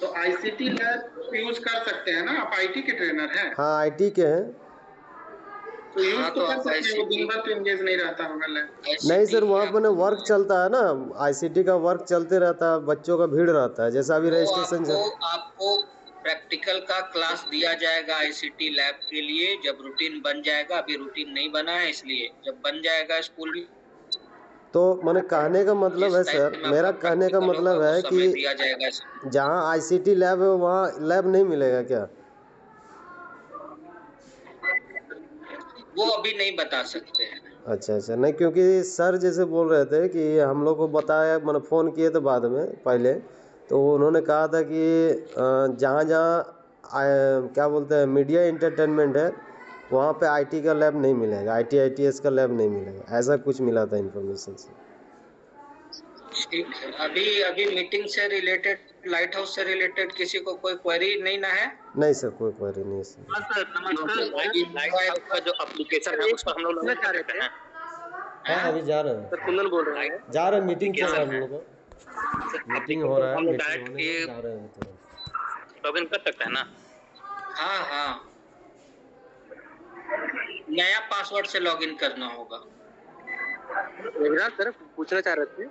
तो आईसीटी लैब यूज कर सकते हैं ना, आप आईटी के ट्रेनर हैं? हाँ आईटी के हैं। तो यूज तो कर सकते हैं, वो दिन भर तो एंगेज नहीं रहता होगा लैब। नहीं सर, वहाँ पर वर्क चलता है ना, आईसीटी का वर्क चलते रहता है, बच्चों का भीड़ रहता है, जैसा अभी रजिस्ट्रेशन आपको प्रैक्टिकल का क्लास दिया जाएगा आईसीटी लैब के लिए जब रूटीन बन जाएगा। अभी रूटीन नहीं बना है, इसलिए जब बन जाएगा स्कूल भी। तो मैंने कहने का मतलब है सर, मेरा कहने का मतलब है कि जहाँ आईसीटी लैब है वहाँ लैब नहीं मिलेगा क्या? वो अभी नहीं बता सकते हैं। अच्छा, नहीं क्योंकि सर जैसे बोल रहे थे कि हम लोग को बताया, मैंने फ़ोन किए थे बाद में पहले, तो उन्होंने कहा था कि जहाँ क्या बोलते हैं मीडिया एंटरटेनमेंट है वहाँ पे आईटी का लैब नहीं मिलेगा, आईटीएस का लैब नहीं मिलेगा, ऐसा कुछ मिला था इन्फॉर्मेशन से। ठीक है, अभी मीटिंग से रिलेटेड, लाइट हाउस से रिलेटेड किसी को कोई क्वेरी नहीं ना है? नहीं सर, कोई क्वेरी नहीं सर। लाइट हाउस का जो एप्लीकेशन है उस पर हम लोग लगा रहे थे। हाँ अभी जा रहे हैं सर, कुंदन बोल रहे हैं, जा रहे हैं, मीटिंग चल रहा है हम लोग का, मीटिंग हो रहा है, लॉगिन कर सकते हैं ना? हाँ, नया पासवर्ड से लॉगिन करना होगा। सर पूछना चाह रहे थे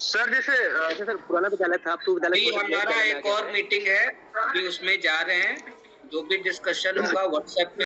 सर जैसे सर पुराना विद्यालय था, अब तो विद्यालय अभी हमारा एक और मीटिंग है, अभी उसमें जा रहे हैं, जो भी डिस्कशन होगा व्हाट्सएप पे